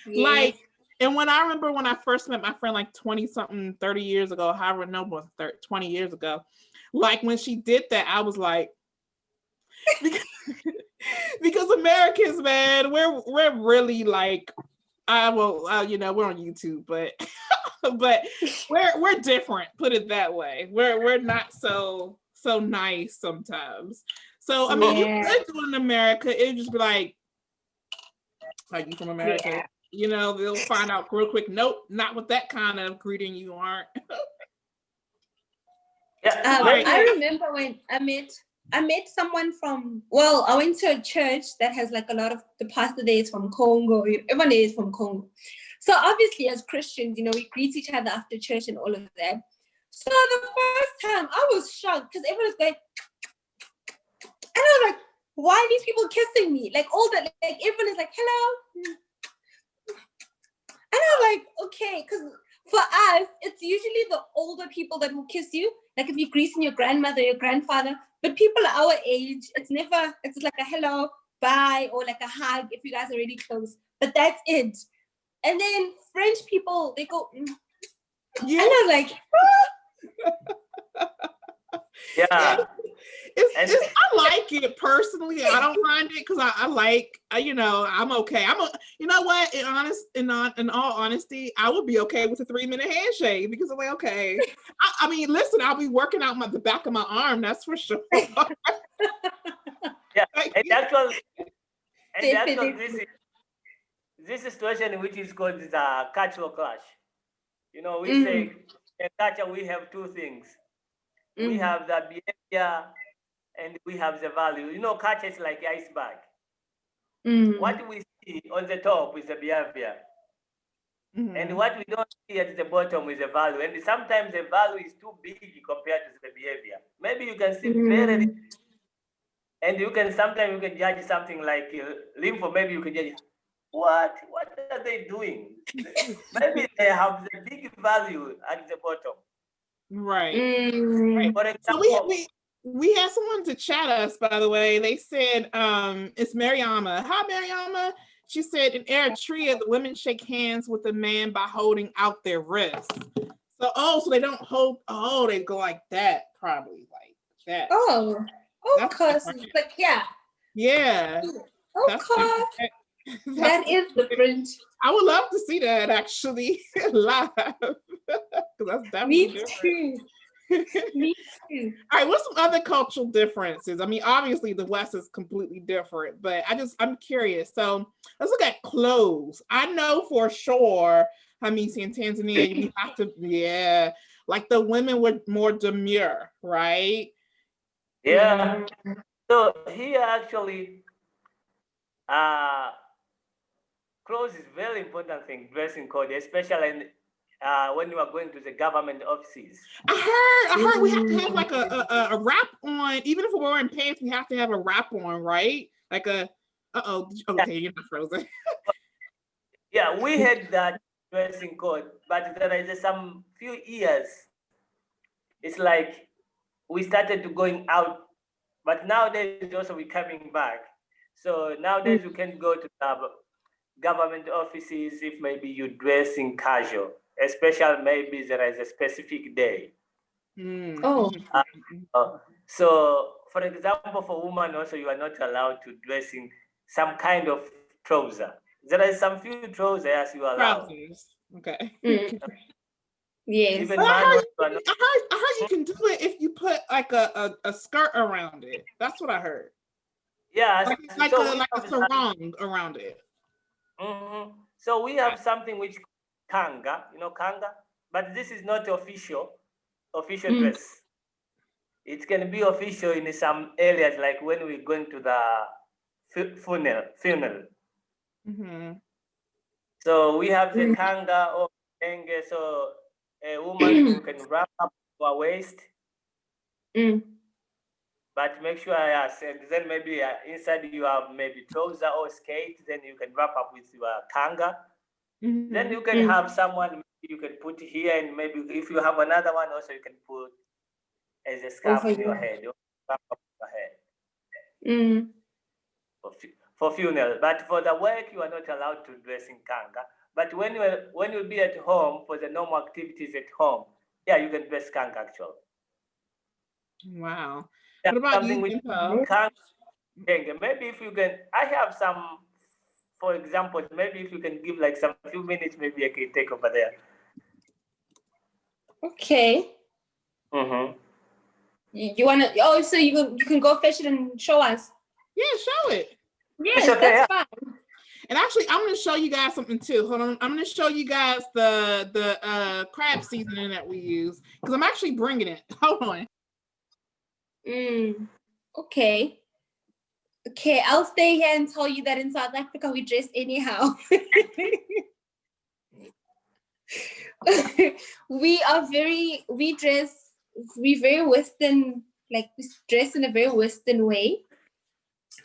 S3: Like, and when I remember when I first met my friend like 20 something, 30 years ago, however, no more 20 years ago, like when she did that, I was like, because Americans, man, we're really like, you know, we're on YouTube, but but we're different. Put it that way. We're not so nice sometimes. So I mean, you could do it in America. It'd just be like you from America?
S1: Yeah.
S3: You know, they'll find out real quick. Nope, not with that kind of greeting. You aren't.
S1: I remember when I met someone from, well, I went to a church that has like a lot of, the pastor there is from Congo. Everyone there is from Congo. So obviously as Christians, you know, we greet each other after church and all of that. So the first time I was shocked because everyone was going, and I was like, why are these people kissing me? Like all that, like everyone is like, hello. And I was like, okay, because for us, it's usually the older people that will kiss you. Like if you're greeting your grandmother, your grandfather, but people our age, it's like a hello, bye, or like a hug if you guys are really close. But that's it. And then French people, they go, yeah. And I was like,
S2: yeah.
S3: I like it personally. I don't mind it because I like, you know, I'm okay. You know what? In all honesty, I would be okay with a 3-minute handshake because I'm like, okay. I mean, listen, I'll be working out the back of my arm. That's for sure.
S2: Yeah, this situation which is called the cultural clash. You know, we say in culture we have two things. We have the behavior and we have the value. You know, culture is like iceberg. What we see on the top is the behavior. And what we don't see at the bottom is the value. And sometimes the value is too big compared to the behavior. Maybe you can see very, and sometimes you can judge something like Limpho, maybe you can judge, what are they doing? Maybe they have the big value at the bottom.
S3: Right. For example, so we had someone to chat us, by the way. They said, it's Mariama. Hi, Mariama. She said in Eritrea, the women shake hands with the man by holding out their wrists. So they don't hold, they go like that, probably like that.
S1: Oh, of course. Like, yeah.
S3: Yeah.
S1: Of course. That is different.
S3: I would love to see that actually live. That's definitely different.
S1: Me too.
S3: All right, what's some other cultural differences? I mean, obviously the West is completely different, but I'm curious. So let's look at clothes. I know for sure, Hamisi, in Tanzania, you have to, like the women were more demure, right?
S2: Yeah. So here actually, clothes is very important thing, dressing code, especially when you are going to the government offices.
S3: I heard we have to have like a wrap on, even if we're wearing pants, we have to have a wrap on, right? Like okay, you're not frozen.
S2: Yeah, we had that dressing code, but there is some few years, it's like we started to going out, but nowadays also we're coming back. So nowadays you can go to the government offices if maybe you dressing casual, especially maybe there is a specific day. So for example, for women also you are not allowed to dress in some kind of trouser. There are some few trousers you are allowed.
S3: Okay.
S1: Yes.
S3: Even I heard you can do it if you put like a skirt around it. That's what I heard.
S2: Yeah,
S3: like a sarong around it.
S2: So we have something which kanga, you know kanga, but this is not official dress. It can be official in some areas, like when we're going to the funeral. So we have the kanga or enge, so a woman who can wrap up her waist. But make sure, yes, and then maybe inside you have maybe trouser or skate, then you can wrap up with your kanga. Then you can have someone you can put here, and maybe if you have another one also, you can put as a scarf on your head, or wrap up your head. For funeral. But for the work, you are not allowed to dress in kanga. But when you be at home for the normal activities at home, yeah, you can dress kanga actually.
S3: Wow.
S2: Yeah,
S3: What about
S2: something
S3: you,
S2: with
S3: Limpho?
S2: kanga. Maybe if you can, I have some, for example, maybe if you can give like some few minutes, maybe I can take over there.
S1: Okay. You wanna? Oh, so you can go fetch it and show us.
S3: Yeah, show it.
S1: Yes, okay, that's fine.
S3: And actually, I'm going to show you guys something too. Hold on, I'm going to show you guys the crab seasoning that we use because I'm actually bringing it. Hold on.
S1: Okay. Okay, I'll stay here and tell you that in South Africa we dress anyhow. we very Western, like we dress in a very Western way.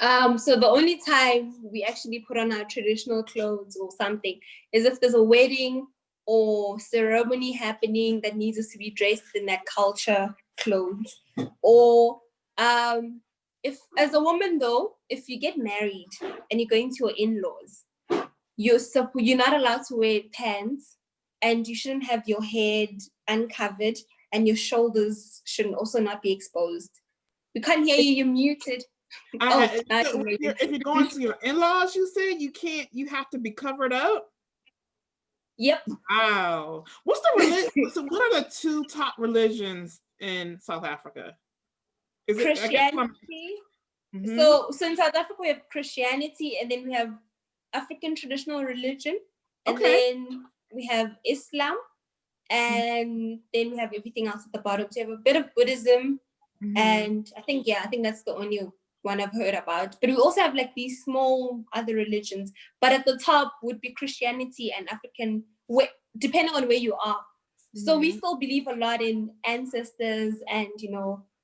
S1: So the only time we actually put on our traditional clothes or something is if there's a wedding or ceremony happening that needs us to be dressed in that culture clothes. Or if as a woman though, if you get married and you're going to your in-laws, you're not allowed to wear pants, and you shouldn't have your head uncovered, and your shoulders shouldn't also not be exposed. We can't hear you, you're muted.
S3: If you're going to your in-laws, you said you have to be covered up?
S1: Yep.
S3: Wow. What's the religion? So what are the two top religions in South Africa? Is
S1: Christianity? So in South Africa we have Christianity, and then we have African traditional religion, and then we have Islam, and then we have everything else at the bottom. So we have a bit of Buddhism, and I think that's the only one I've heard about. But we also have like these small other religions, but at the top would be Christianity and African, depending on where you are. So we still believe a lot in ancestors, and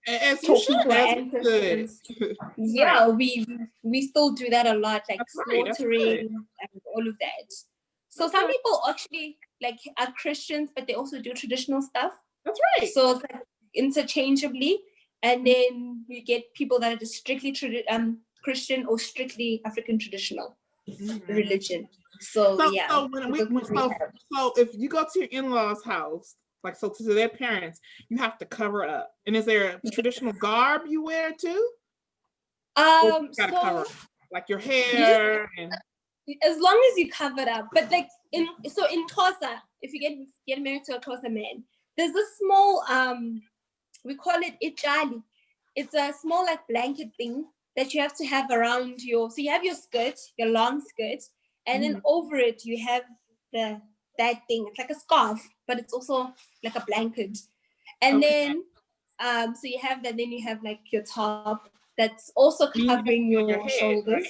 S3: as
S1: talking to our ancestors. Yeah, we still do that a lot, like slaughtering and all of that. So some people actually like are Christians, but they also do traditional stuff.
S3: That's right.
S1: So it's like interchangeably, and then you get people that are just strictly Christian or strictly African traditional religion. So yeah.
S3: So if you go to your in-laws' house, like so to their parents, you have to cover up. And is there a traditional garb you wear too? You gotta cover like your hair
S1: as long as you cover it up. But like in Xhosa, if you get married to a Xhosa man, there's a small we call it itjali. It's a small like blanket thing that you have to have around so you have your skirt, your long skirt, and then over it you have that thing. It's like a scarf, but it's also like a blanket. And then so you have that, then you have like your top that's also covering your shoulders.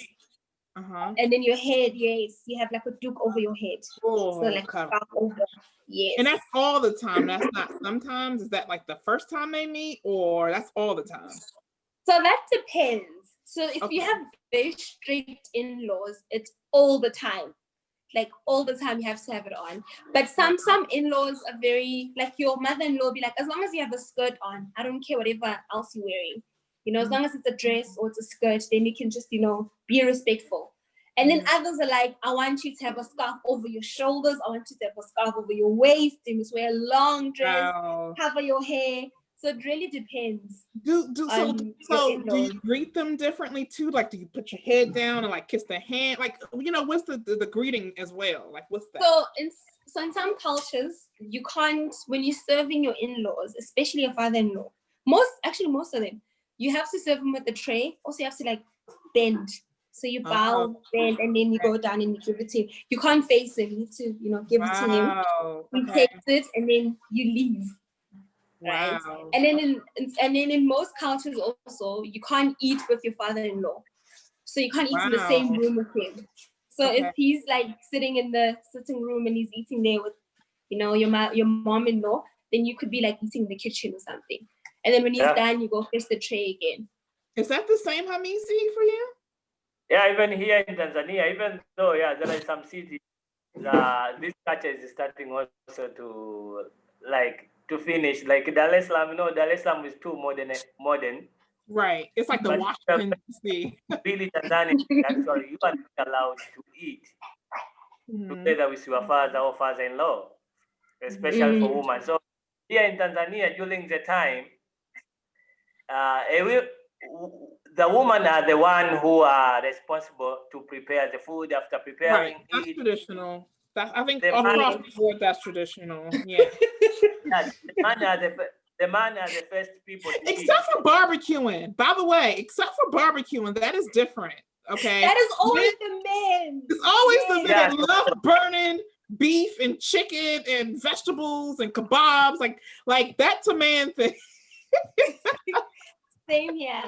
S3: Right?
S1: And then your head, yes, you have like a duke over your head. So like scarf over. Yes.
S3: And that's all the time. That's not sometimes. Is that like the first time they meet, or that's all the time?
S1: So that depends. So if you have very strict in-laws, it's all the time. Like all the time you have to have it on. But some in-laws are very, like your mother-in-law will be like, as long as you have a skirt on, I don't care whatever else you're wearing. As long as it's a dress or it's a skirt, then you can just, be respectful. And then others are like, I want you to have a scarf over your shoulders. I want you to have a scarf over your waist. You must wear a long dress, cover your hair. So it really depends.
S3: Do you greet them differently too? Like, do you put your head down and like kiss the hand? Like, what's the greeting as well? Like, what's that?
S1: So in some cultures, you can't, when you're serving your in-laws, especially your father-in-law, most of them, you have to serve them with the tray. Also, you have to like bend. So you bow, bend, and then you go down and you give it to him. You can't face him. You have to, give it to him. He takes it and then you leave. Right.
S3: Wow.
S1: And then in most cultures also, you can't eat with your father-in-law. So you can't eat in the same room with him. So if he's like sitting in the sitting room and he's eating there with, your mom-in-law, then you could be like eating in the kitchen or something. And then when he's done, you go fetch the tray again.
S3: Is that the same Hamisi for you?
S2: Yeah, even here in Tanzania, even though there are some cities, this culture is starting also to finish. Like Dar es Salaam, Dar es Salaam is too modern.
S3: Right. It's like the
S2: But
S3: Washington DC.
S2: really, Tanzania, actually, you are not allowed to eat together with your father or father-in-law, especially for women. So here in Tanzania, during the time, the women are the one who are responsible to prepare the food. After preparing
S3: Right. That's
S2: it,
S3: traditional. I think
S2: the
S3: across
S2: man,
S3: the board, that's traditional. Yeah.
S2: yes, the man are the first people to eat.
S3: Except for barbecuing. By the way, except for barbecuing, that is different. Okay.
S1: That is always the men.
S3: It's always the men that
S2: Yeah.
S3: love burning beef and chicken and vegetables and kebabs. Like that's a man thing.
S1: Same here.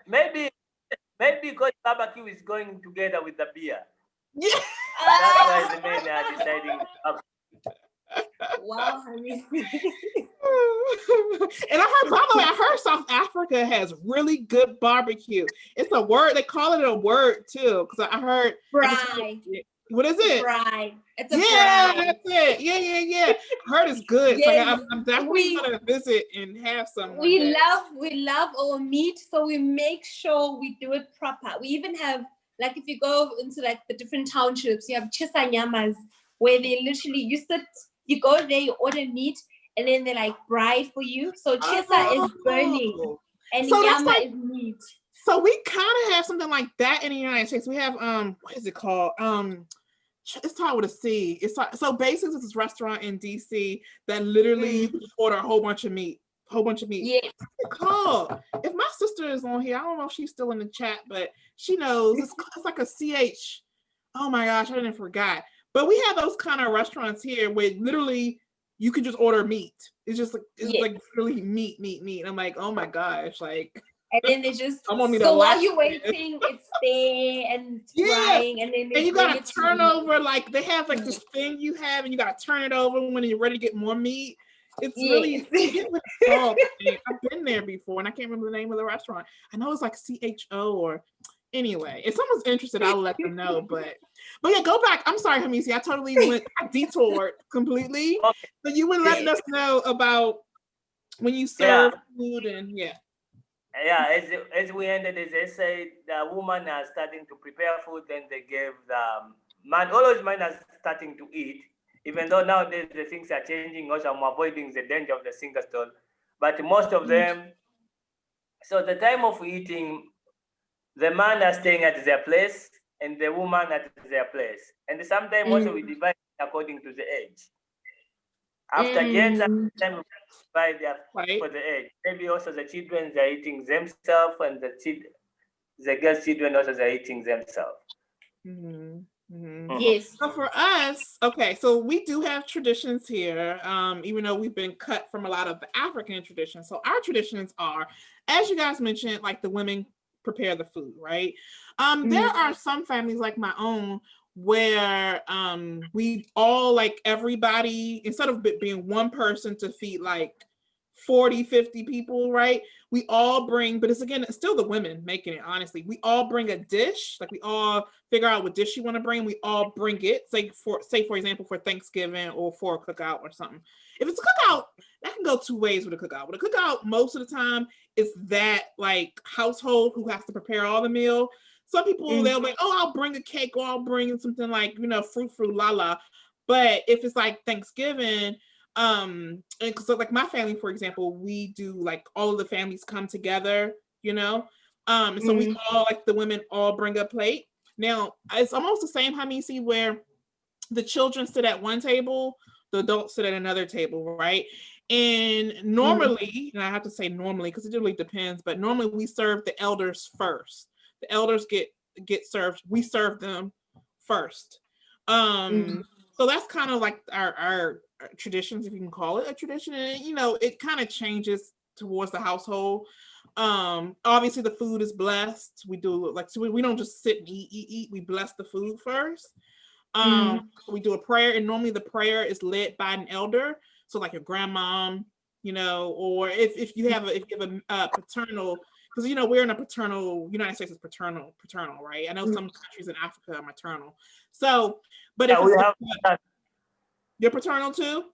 S2: Maybe because barbecue is going together with the beer.
S3: Yeah.
S2: That's why the men are deciding.
S1: Wow, Hamisi.
S3: And I heard, by the way, I heard South Africa has really good barbecue. It's a word, they call it a word too. Because I heard
S1: Fry.
S3: What is it?
S1: Fry. It's a
S3: yeah,
S1: fry.
S3: that's it. Yeah. I heard it's good.
S1: Yes,
S3: so I'm definitely gonna visit and have some.
S1: We love our meat, so we make sure we do it proper. We even have, like, if you go into like the different townships, you have chisa nyamas, where they literally you go there, you order meat, and then they like fry for you. So chisa is burning, and
S3: So that's
S1: nyama is meat.
S3: So we kind of have something like that in the United States. We have what is it called? It's started with a C. So basically it's this restaurant in DC that literally you order a whole bunch of meat.
S1: Yes.
S3: What's it called? If my sister is on here, I don't know if she's still in the chat, but she knows. It's like a CH. Oh my gosh, I didn't forgot. But we have those kind of restaurants here where literally you can just order meat. It's just like like really meat. And I'm like, oh my gosh, like.
S1: And then they just
S3: so
S1: while you're waiting, it's there and frying, and then
S3: you gotta turn over, like they have like this thing you have, and you gotta turn it over when you're ready to get more meat. It's really I've been there before, and I can't remember the name of the restaurant. I know it's like CHO or anyway. If someone's interested, I'll let them know. But yeah, go back. I'm sorry, Hamisi. I detoured completely.
S2: Okay.
S3: So you were letting us know about when you serve food and
S2: as we ended, as they said, the woman are starting to prepare food, and they gave the man. All those men are starting to eat, even though nowadays the things are changing. Also, I'm avoiding the danger of the single stall, but most of them. So the time of eating, the man are staying at their place, and the woman at their place, and sometimes also we divide according to the age. After gender, time we divide for the age. Maybe also the children are eating themselves, and the girls' children also are eating themselves.
S1: Yes.
S3: So for us, okay, so we do have traditions here, even though we've been cut from a lot of the African traditions. So our traditions are, as you guys mentioned, like the women prepare the food, right? There are some families like my own where we all, like everybody, instead of being one person to feed like 40, 50 people, right? We all bring, but it's still the women making it, honestly. We all bring a dish, like we all figure out what dish you want to bring. We all bring it, say for example, for Thanksgiving or for a cookout or something. If it's a cookout, that can go two ways with a cookout. With a cookout, most of the time, it's that like household who has to prepare all the meal. Some people, they'll like, oh, I'll bring a cake, or I'll bring something like, fruit, la. But if it's like Thanksgiving, and so like my family, for example, we do like all of the families come together, so we all, like the women all bring a plate. Now, it's almost the same, Hamisi, where the children sit at one table, the adults sit at another table, right? And normally, and I have to say normally because it really depends, but normally we serve the elders first. The elders get served. We serve them first. So that's kind of like our traditions, if you can call it a tradition. And it kind of changes towards the household. Obviously the food is blessed. We do so we don't just sit and eat. We bless the food first. We do a prayer, and normally the prayer is led by an elder. So like your grandmom, or if you have a paternal because you know we're in a paternal. United States is paternal, right? I know some countries in Africa are maternal. So, but if
S2: we
S3: it's
S2: have
S3: you're paternal too.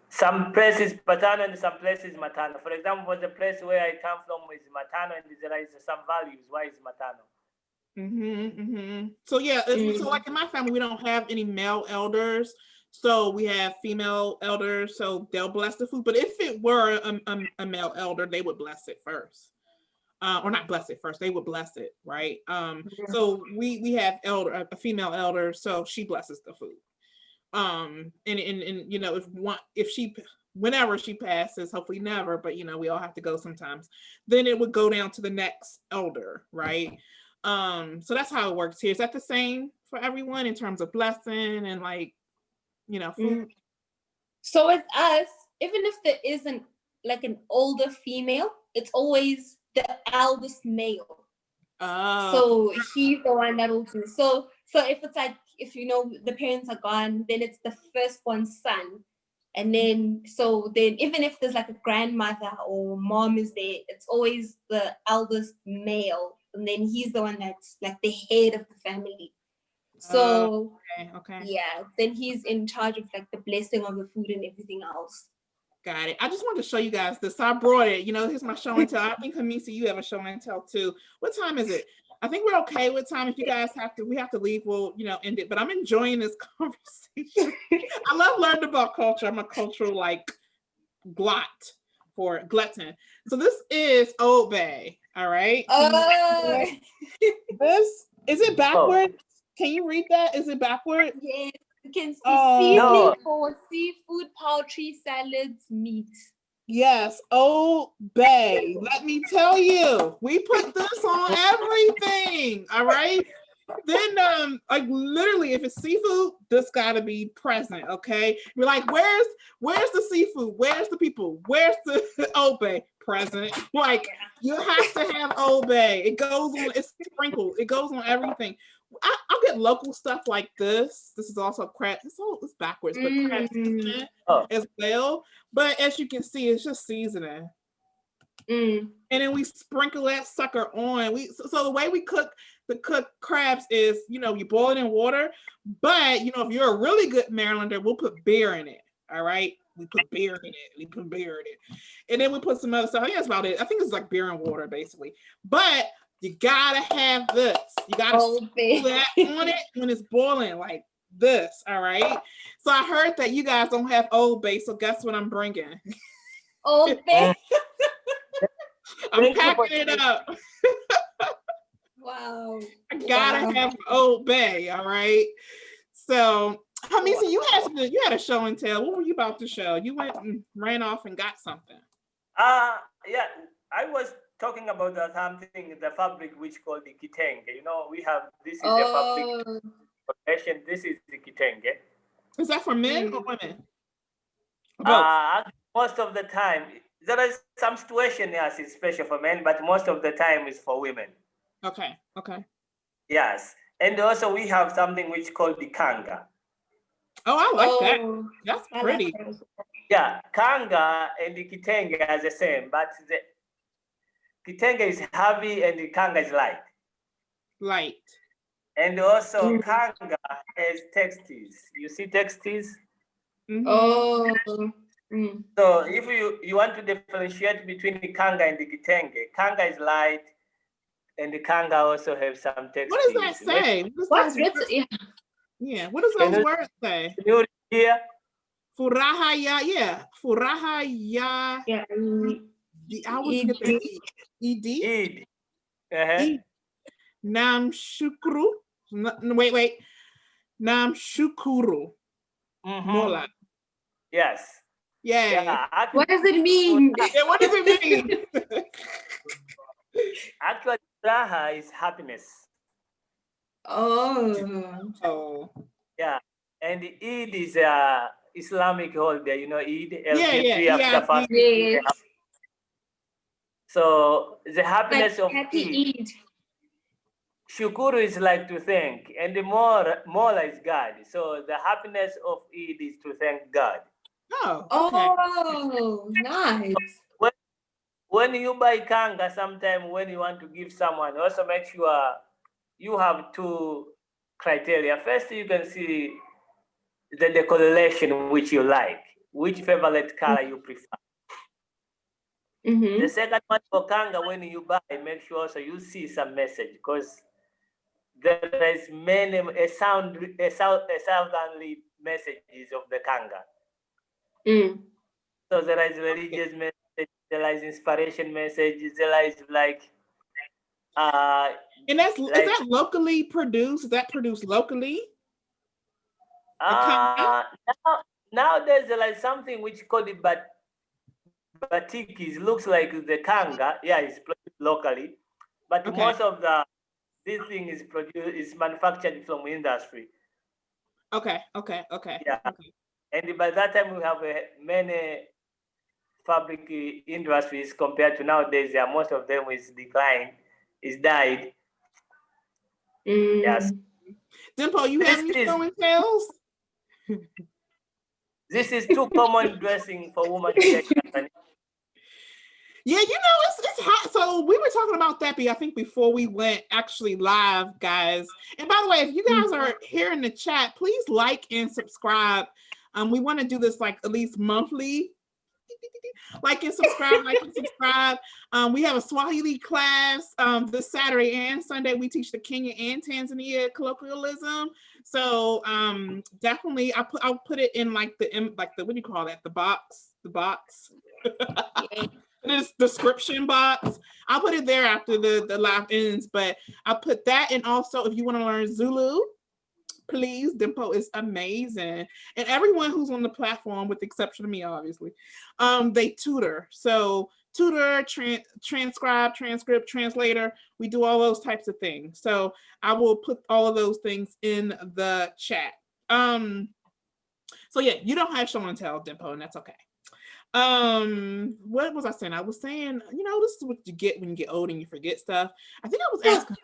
S2: some places paternal and some places maternal. For example, the place where I come from is maternal, and there is some values why it's maternal.
S3: So yeah, so like in my family, we don't have any male elders, so we have female elders, so they'll bless the food. But if it were a male elder, they would bless it first, or not bless it first, they would bless it, right? So we have a female elder, so she blesses the food. And you know, whenever she passes, hopefully never, but you know, we all have to go sometimes, then it would go down to the next elder, right? So that's how it works here. Is that the same for everyone in terms of blessing and like, you know, food?
S1: So with us, even if there isn't like an older female, it's always the eldest male. So he's the one that will do. So if it's like, if you know the parents are gone, then it's the firstborn son. And then even if there's like a grandmother or mom is there, it's always the eldest male. And then he's the one that's like the head of the family. So
S3: okay.
S1: Yeah, then he's in charge of like the blessing of the food and everything else.
S3: Got it. I just wanted to show you guys this. So I brought it. You know, here's my show and tell. I think Hamisi, you have a show and tell too. What time is it? I think we're okay with time. If you guys we have to leave, we'll, you know, end it. But I'm enjoying this conversation. I love learning about culture. I'm a cultural like glutton. So this is Old Bay. All right. This is it backwards? Can you read that? Is it backwards?
S1: Yes. You can see seasoning for seafood, poultry, salads, meat.
S3: Yes, Old Bay. Let me tell you, we put this on everything. All right. Then like literally, if it's seafood, this gotta be present. Okay. We're like, where's the seafood? Where's the people? Where's the Old Bay? Present. Like you have to have Old Bay. It goes on, it's sprinkled, it goes on everything. I'll get local stuff like this. This is also crab. It's backwards, but crab seasoning as well. But as you can see, it's just seasoning. And then we sprinkle that sucker on. So the way we cook crabs is, you know, you boil it in water. But you know, if you're a really good Marylander, we'll put beer in it. All right. We put beer in it. And then we put some other stuff. I think that's about it. I think it's like beer and water, basically. But you gotta have this. You gotta put that on it when it's boiling, like this. All right. So I heard that you guys don't have Old Bay, so guess what I'm bringing?
S1: Old Bay.
S3: I'm packing it up.
S1: Wow.
S3: I gotta have Old Bay. All right. So Hamisi, you had a show and tell. What were you about to show? You went and ran off and got something.
S2: Yeah, I was talking about something, the fabric which called the kitenge. You know, we have this is the fabric profession. This is the kitenge.
S3: Is that for men or women?
S2: Most of the time, there is some situation, yes, it's special for men, but most of the time is for women.
S3: Okay.
S2: Yes, and also we have something which called the kanga.
S3: Oh, I like that. That's pretty.
S1: Like that.
S2: Yeah, kanga and the kitenge are the same, but the kitenge is heavy and the kanga is light.
S3: Light.
S2: And also kanga has textiles. You see textiles? So if you want to differentiate between the kanga and the kitenge, kanga is light and the kanga also have some textiles.
S3: What does that say? What does those words say?
S2: Can you hear?
S3: Furahaya, yeah. Furahaya.
S1: Yeah.
S3: I was going to say ED. Nam shukru. Wait. Nam shukuru. Mola.
S2: Yes.
S3: Yeah.
S1: What does it mean?
S3: Yeah, what does it mean?
S2: Actually, Furaha is happiness.
S1: Oh.
S2: Yeah. And the Eid is Islamic holiday, you know, Eid.
S3: Yeah.
S2: So the happiness
S1: like
S2: of
S1: happy
S2: Eid. Shukuru is like to thank, and the Mola is God. So the happiness of Eid is to thank God.
S3: Oh, okay.
S1: Oh, nice.
S2: when you buy kanga, sometime when you want to give someone, also make sure you have two criteria. First, you can see the coloration which you like, which favorite color you prefer. The second one for kanga, when you buy, make sure also you see some message, because there is many soundly messages of the kanga. So there is religious message, there is inspiration message, there is like
S3: and that's like, is that locally produced? Is that produced locally?
S2: Nowadays there is something which called it batik. It looks like the kanga. Yeah, it's produced locally, but most of this thing is manufactured from industry.
S3: Okay.
S2: Yeah, and by that time we have many fabric industries compared to nowadays. Yeah, most of them is declined, is died. Yes.
S3: Dimpo, you have any show and tells?
S2: This is too common dressing for women.
S3: Yeah, you know, it's hot. So we were talking about that, I think, before we went actually live, guys. And by the way, if you guys are here in the chat, please like and subscribe. We want to do this like at least monthly. Like and subscribe, We have a Swahili class this Saturday and Sunday. We teach the Kenya and Tanzania colloquialism. So definitely, I'll put it in like the what do you call that? The box. This description box. I'll put it there after the live ends, but I'll put that. And also, if you want to learn Zulu, please, Dimpo is amazing. And everyone who's on the platform, with the exception of me, obviously, they tutor. So tutor, transcribe, transcript, translator, we do all those types of things. So I will put all of those things in the chat. So yeah, you don't have show and tell, Dimpo, and that's okay. What was I saying? I was saying, you know, this is what you get when you get old and you forget stuff. I think I was asking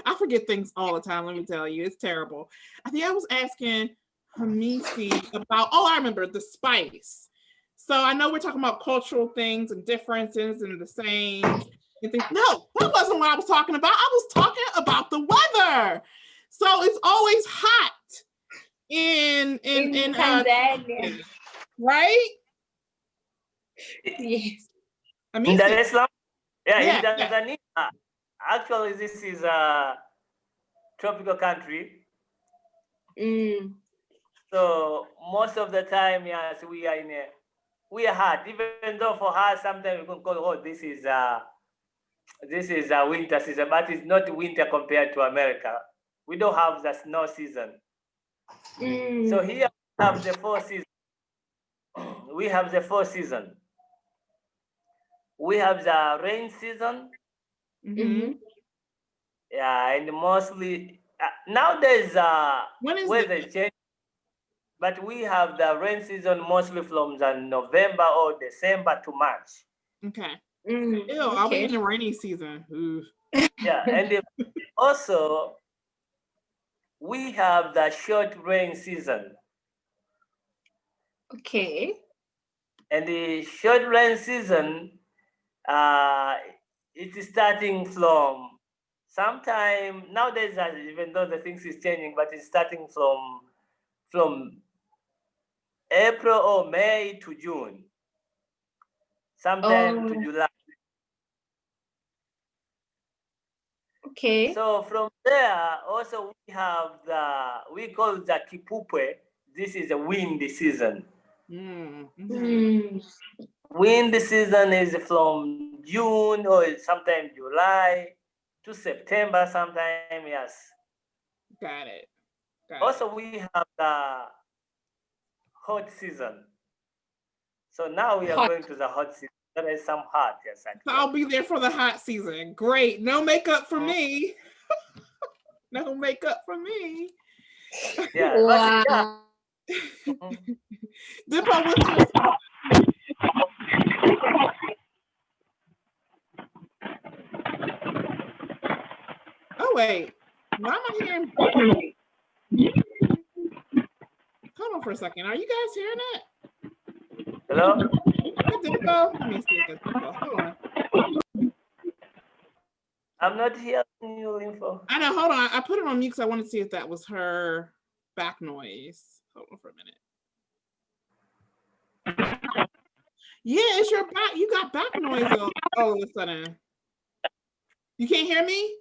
S3: I forget things all the time, let me tell you. It's terrible. I think I was asking Hamisi about, I remember, the spice. So I know we're talking about cultural things and differences and the same. And things. No, that wasn't what I was talking about. I was talking about the weather. So it's always hot in
S1: Tanzania.
S3: Right?
S1: Yes.
S2: In Dar es Salaam? Yeah, in Tanzania. Actually, this is a tropical country. So most of the time, yes, we are hot. Even though for us, sometimes we can call, this is a winter season, but it's not winter compared to America. We don't have the snow season. So here we have the 4 seasons. We have the 4 seasons. We have the rain season. Yeah, and mostly nowadays weather change, but we have the rain season mostly from the November or December to March.
S3: Okay. I'll be in the rainy season.
S2: Yeah, and also we have the short rain season.
S1: Okay.
S2: And the short rain season, it is starting from sometime nowadays, even though the things is changing, but it's starting from April or May to June, sometime to July.
S1: Okay.
S2: So from there, also we have we call the Kipupwe. This is a windy season. Windy season is from June or sometime July to September, sometime, yes.
S3: Got it.
S2: Also, we have the hot season. So now we are going to the hot season. There is some hot, yes.
S3: So I'll be there for the hot season. Great. No makeup for me. No makeup for me.
S2: Yeah.
S1: Wow.
S3: Dimpo, what's your... Oh, wait. Why am I hearing... Hold on for a second. Are you guys hearing that?
S2: Hello?
S3: Dimpo? Let me see if that's Dimpo. Hold on.
S2: I'm not hearing you, Limpho.
S3: I know, hold on. I put it on mute because I wanted to see if that was her back noise. Hold on for a minute. Yeah, it's your back. You got back noise all of a sudden. You can't hear me?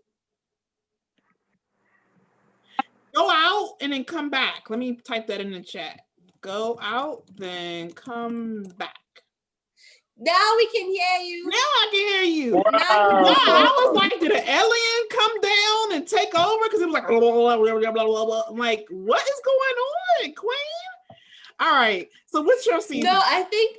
S3: Go out and then come back. Let me type that in the chat. Go out, then come back.
S1: Now we can hear you.
S3: Now I can hear you.
S2: Wow.
S3: Yeah, I was like, did an alien come down and take over? Because it was like, blah, blah, blah, blah, blah, blah. I'm like, what is going on, Queen? All right. So what's your season?
S1: No, I think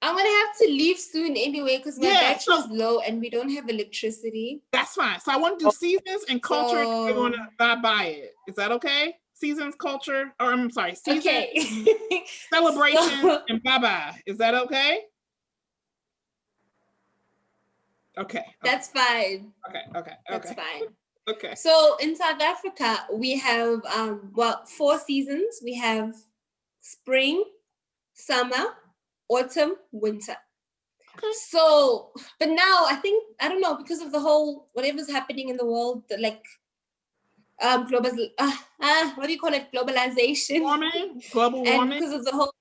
S1: I'm gonna have to leave soon anyway because my battery's low and we don't have electricity.
S3: That's fine. So I want to do seasons and culture. And we're going to buy it. Is that okay? Seasons, culture, or I'm sorry, seasons, celebration, and bye-bye. Is that okay? Okay.
S1: That's fine.
S3: Okay.
S1: That's fine.
S3: Okay.
S1: So in South Africa, we have 4 seasons. We have spring, summer, autumn, winter. Okay. So, but now I think, I don't know, because of the whole, whatever's happening in the world, like what do you call it? Globalization.
S3: Global warming.
S1: And because of the whole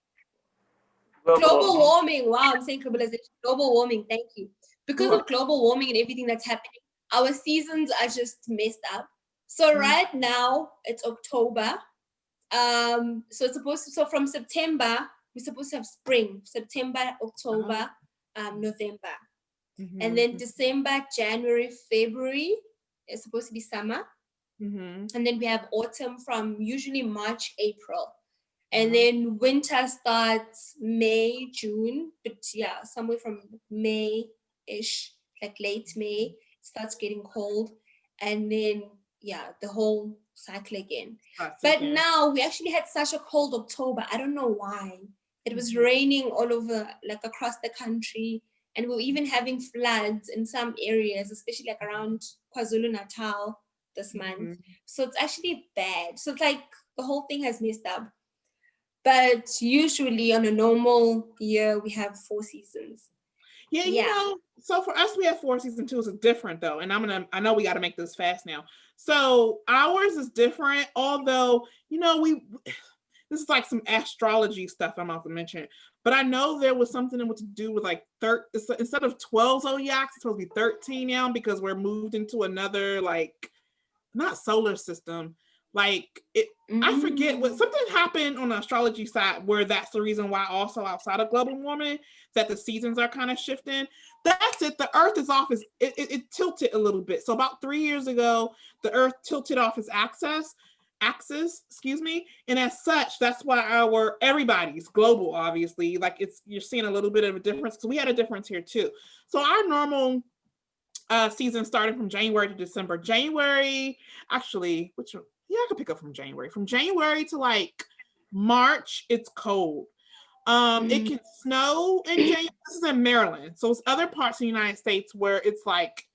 S1: global warming. Wow, I'm saying globalization. Global warming, thank you. Because of global warming and everything that's happening, our seasons are just messed up. So right now it's October. So it's supposed to, so from September, we're supposed to have spring. September, October, November. And then December, January, February is supposed to be summer. And then we have autumn from usually March, April. And then winter starts May, June, but yeah, somewhere from May-ish, like late May, it starts getting cold. And then, yeah, the whole cycle again. But now we actually had such a cold October. I don't know why. It was raining all over, like across the country. And we were even having floods in some areas, especially like around KwaZulu-Natal this month. So it's actually bad. So it's like the whole thing has messed up. But usually on a normal year, we have 4 seasons.
S3: Yeah, you know, so for us, we have 4 seasons too. It's different though. And I know we got to make this fast now. So ours is different, although, you know, this is like some astrology stuff I'm about to mention, but I know there was something to do with like instead of 12 zodiacs, it's supposed to be 13 now because we're moved into another, like, not solar system. Like I forget what something happened on the astrology side where that's the reason why also outside of global warming that the seasons are kind of shifting. That's it. The Earth is off. It tilted a little bit. So about 3 years ago, the Earth tilted off its axis, excuse me. And as such, that's why everybody's global, obviously. Like you're seeing a little bit of a difference. So we had a difference here too. So our normal season started from January to December. January, actually, I could pick up from January. From January to like March, it's cold. It can snow in January. This is in Maryland. So it's other parts of the United States where it's like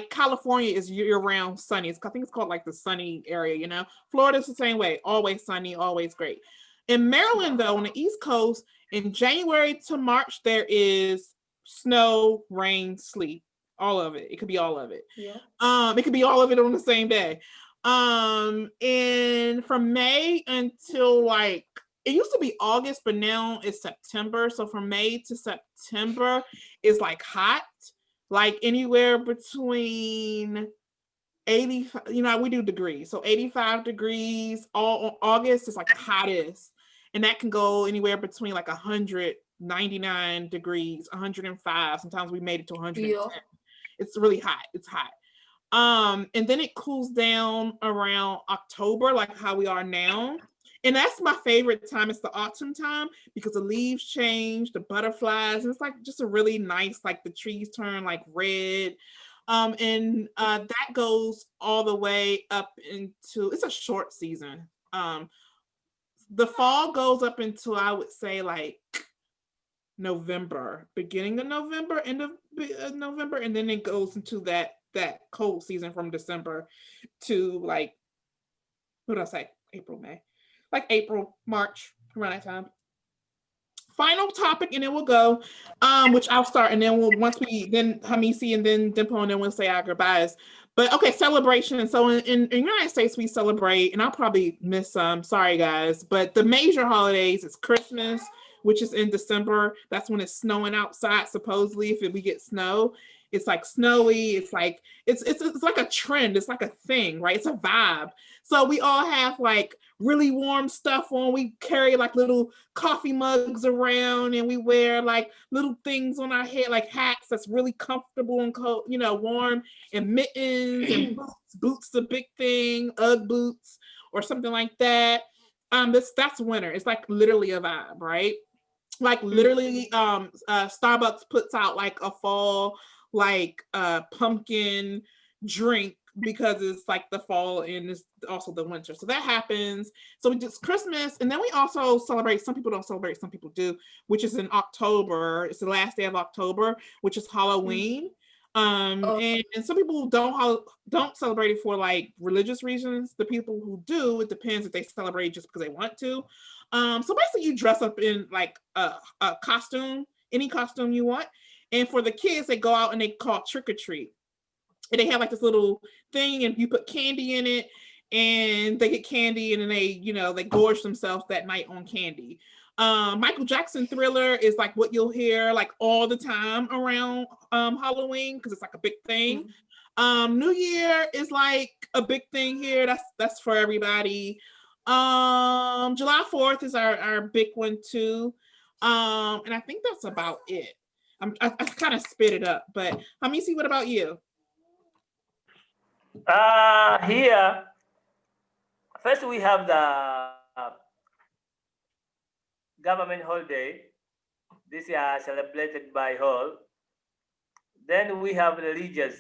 S3: California is year-round sunny. I think it's called like the sunny area, you know. Florida's the same way, always sunny, always great. In Maryland, though, on the East Coast, in January to March, there is snow, rain, sleet. All of it. It could be all of it. Yeah. It could be all of it on the same day. And from May until like it used to be August, but now it's September. So from May to September is like hot, like anywhere between 85, you know, we do degrees. So 85 degrees. All August is like the hottest. And that can go anywhere between like 199 degrees, 105. Sometimes we made it to 110. Yeah. It's really hot. It's hot. And then it cools down around October, like how we are now. And that's my favorite time. It's the autumn time because the leaves change, the butterflies, and it's like just a really nice, like the trees turn like red. And that goes all the way up into, it's a short season. The fall goes up into, I would say, like November, beginning of November, end of November, and then it goes into that cold season from December to like, what did I say? April, May, like April, March, around that time. final topic, and then we'll go, which I'll start, and then then Hamisi and then Dimple, and then we'll say our goodbyes. But okay, celebration. So in the United States, we celebrate, and I'll probably miss some. Sorry, guys, but the major holidays is Christmas, which is in December. That's when it's snowing outside. Supposedly, if we get snow, it's like snowy. It's like it's like a trend. It's like a thing, right? It's a vibe. So we all have like really warm stuff on. We carry like little coffee mugs around, and we wear like little things on our head, like hats that's really comfortable and cold, warm, and mittens and boots. Boots a big thing, Ugg boots or something like that. That's winter. It's like literally a vibe, right? Like literally, Starbucks puts out like a fall like pumpkin drink because it's like the fall and it's also the winter. So that happens. So we do Christmas, and then we also celebrate. Some people don't celebrate, some people do, which is in October. It's the last day of October, which is Halloween. And some people don't celebrate it for like religious reasons. The people who do, it depends if they celebrate just because they want to. So basically you dress up in like a costume, any costume you want. And for the kids, they go out and they call trick or treat. And they have like this little thing, and you put candy in it, and they get candy, and then they gorge themselves that night on candy. Michael Jackson Thriller is like what you'll hear like all the time around Halloween, because it's like a big thing. New Year is like a big thing here. That's for everybody. July 4th is our big one too. And I think that's about it. I kind of spit it up, but Hamisi, what about you?
S2: Here, first we have the government holiday. This year celebrated by all. Then we have religious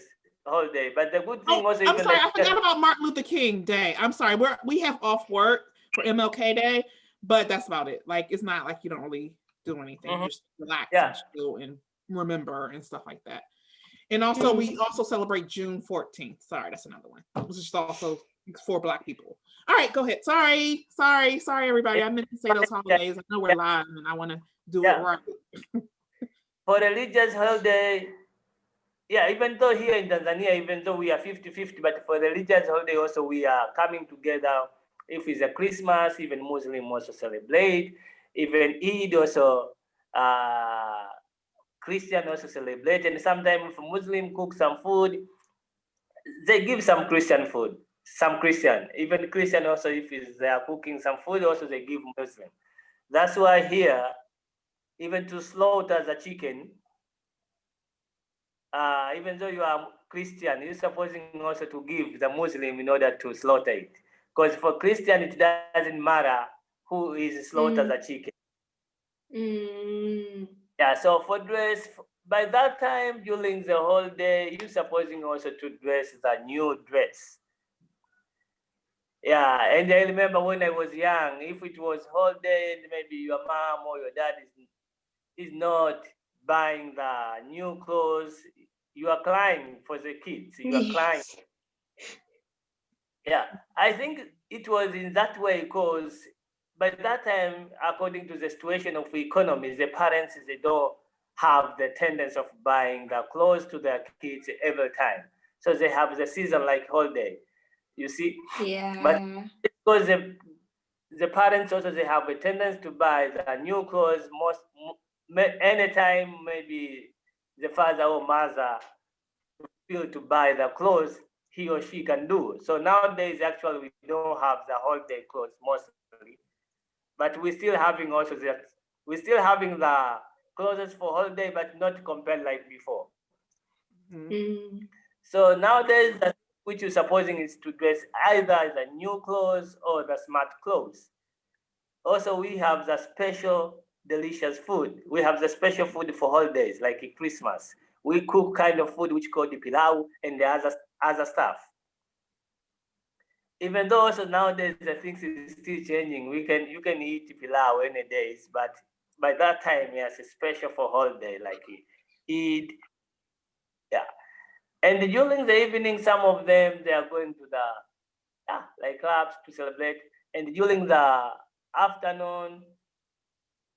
S2: holiday. But the good thing was,
S3: I'm sorry, I forgot about Martin Luther King Day. I'm sorry, we have off work for MLK Day, but that's about it. Like, it's not like you don't really do anything. Just relax and chill and remember and stuff like that. And also, we also celebrate June 14th. Sorry, that's another one. Which is also for Black people. All right, go ahead. Sorry, everybody. I meant to say those holidays. I know we're live, and I want to do it right.
S2: For religious holiday, even though here in Tanzania, even though we are 50-50, but for religious holiday also we are coming together. If it's a Christmas, even Muslim also celebrate. Even Eid also, Christian also celebrate. And sometimes if Muslim cook some food, they give some Christian food. Some Christian, even Christian also, if they are cooking some food, also they give Muslim. That's why here, even to slaughter the chicken, even though you are Christian, you're supposing also to give the Muslim in order to slaughter it. Because for Christian, it doesn't matter who is slaughter the chicken. Yeah, so for dress, by that time during the whole day, you're supposing also to dress the new dress. Yeah, and I remember when I was young, if it was holiday and maybe your mom or your dad is not buying the new clothes, you are crying for the kids. You are crying. Yeah, I think it was in that way because by that time, according to the situation of economy, the parents, they don't have the tendency of buying the clothes to their kids every time. So they have the season like holiday, you see?
S1: Yeah.
S2: But because the parents also, they have a tendency to buy the new clothes anytime maybe the father or mother feel to buy the clothes, he or she can do. So nowadays, actually, we don't have the holiday clothes mostly, but we're still having also we're still having the clothes for holiday, but not compared like before. So nowadays, which you're supposing is to dress either the new clothes or the smart clothes. Also, we have the special delicious food. We have the special food for holidays, like Christmas. We cook kind of food which called the pilau and the other stuff. Even though also nowadays the things is still changing, you can eat pilau any days, but by that time, yes, it's special for holiday, like Eid. Yeah. And during the evening, some of them, they are going to the like clubs to celebrate. And during the afternoon,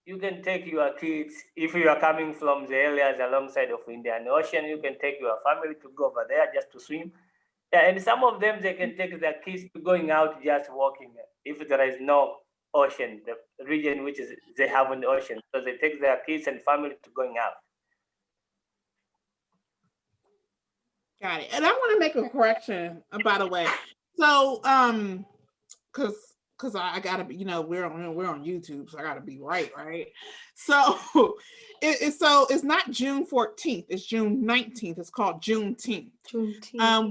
S2: you can take your kids, if you are coming from the areas alongside of Indian Ocean, you can take your family to go over there just to swim. Yeah, and some of them, they can take their kids to going out just walking if there is no ocean, the region which is they have an ocean. So they take their kids and family to going out.
S3: Got it. And I want to make a correction, by the way. So, because I gotta be, we're on YouTube, so I gotta be right. So, it's not June 14th. It's June 19th. It's called Juneteenth.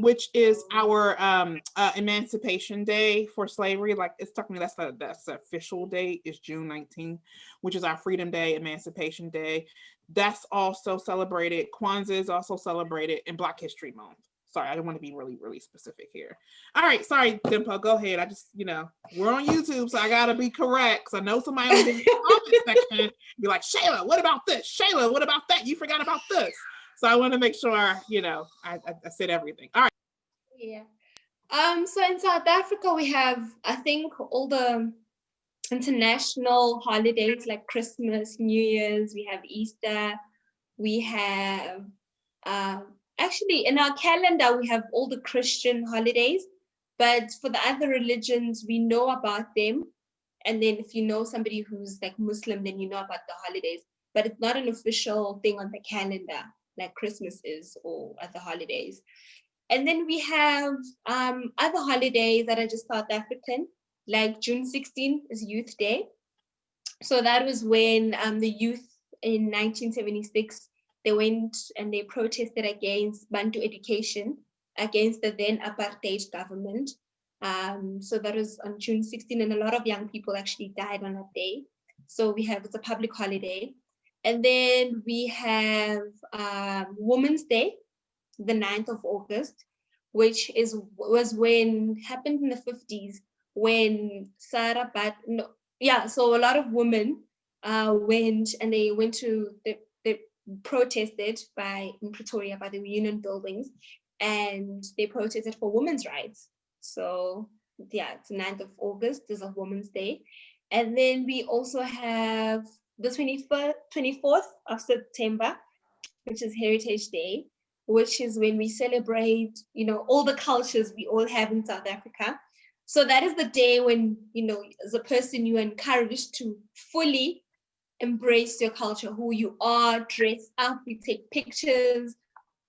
S3: Which is our Emancipation Day for slavery. Like it's technically that's the official date is June 19th, which is our Freedom Day, Emancipation Day. That's also celebrated. Kwanzaa is also celebrated in Black History Month. Sorry, I don't want to be really, really specific here. All right, sorry, Limpho, go ahead. I just, we're on YouTube, so I gotta be correct. Because I know somebody in the comment section be like, Shayla, what about this? Shayla, what about that? You forgot about this. So I want to make sure, I said everything. All right.
S1: Yeah. So in South Africa, we have, I think, all the international holidays like Christmas, New Year's, we have Easter, we have, actually in our calendar, we have all the Christian holidays, but for the other religions, we know about them. And then if you know somebody who's like Muslim, then you know about the holidays, but it's not an official thing on the calendar like Christmas is or other holidays. And then we have other holidays that are just South African, like June 16th is Youth Day. So that was when the youth in 1976, they went and they protested against Bantu education, against the then apartheid government. So that was on June 16th, and a lot of young people actually died on that day. So it's a public holiday. And then we have Women's Day, the 9th of August, which was when happened in the 50s when so a lot of women went to they protested in Pretoria by the Union buildings, and they protested for women's rights. So yeah, it's the 9th of August is a Women's Day. And then we also have the 24th of September, which is Heritage Day, which is when we celebrate, all the cultures we all have in South Africa. So that is the day when, as a person, you're encouraged to fully embrace your culture, who you are, dress up, we take pictures,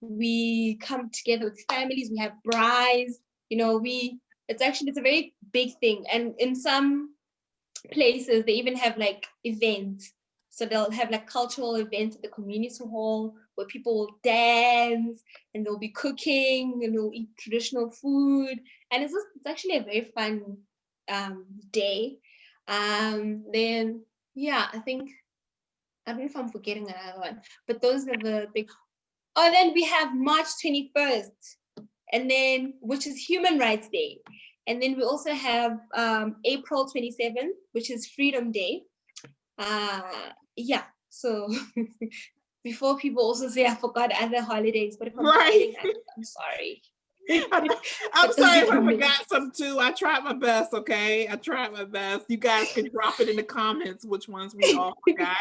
S1: we come together with families, we have brides, it's a very big thing. And in some places, they even have like events. So they'll have like cultural events at the community hall where people will dance and they'll be cooking and they'll eat traditional food. And it's actually a very fun day. Then, yeah, I don't know if I'm forgetting another one, but those are the big. Oh, then we have March 21st, and then which is Human Rights Day. And then we also have April 27th, which is Freedom Day. Yeah, so before people also say I forgot other holidays, but if I'm forgetting others, I'm sorry.
S3: I'm sorry if I forgot some too. I tried my best, okay? I tried my best. You guys can drop it in the comments which ones we all forgot.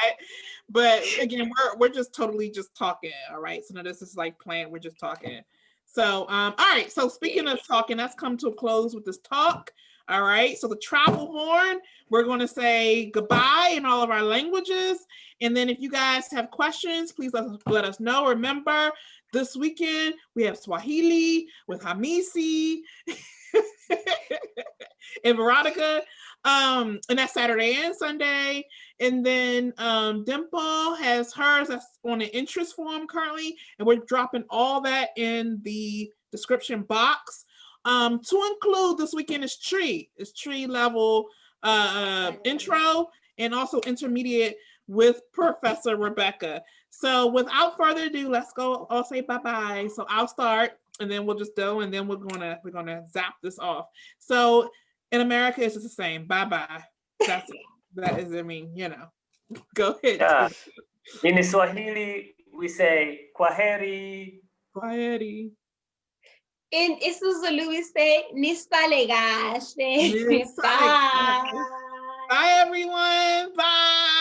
S3: But again, we're just totally just talking, all right? So now this is like planned, we're just talking. So, all right, so speaking of talking, let's come to a close with this talk. All right, so the travel horn, we're going to say goodbye in all of our languages. And then if you guys have questions, please let us know. Remember, this weekend, we have Swahili with Hamisi and Veronica. And that's Saturday and Sunday. And then Dimple has hers that's on an interest form currently. And we're dropping all that in the description box. To include this weekend is tree level intro and also intermediate with Professor Rebecca. So without further ado, let's go. I'll say bye-bye. So I'll start and then we'll just go and then we're gonna zap this off. So in America, it's just the same. Bye-bye. That is, I mean, go ahead.
S2: Yeah. In Swahili, we say kwaheri.
S3: Kwaheri.
S1: In isiZulu, we say nisale kahle. Bye.
S3: Bye, everyone. Bye.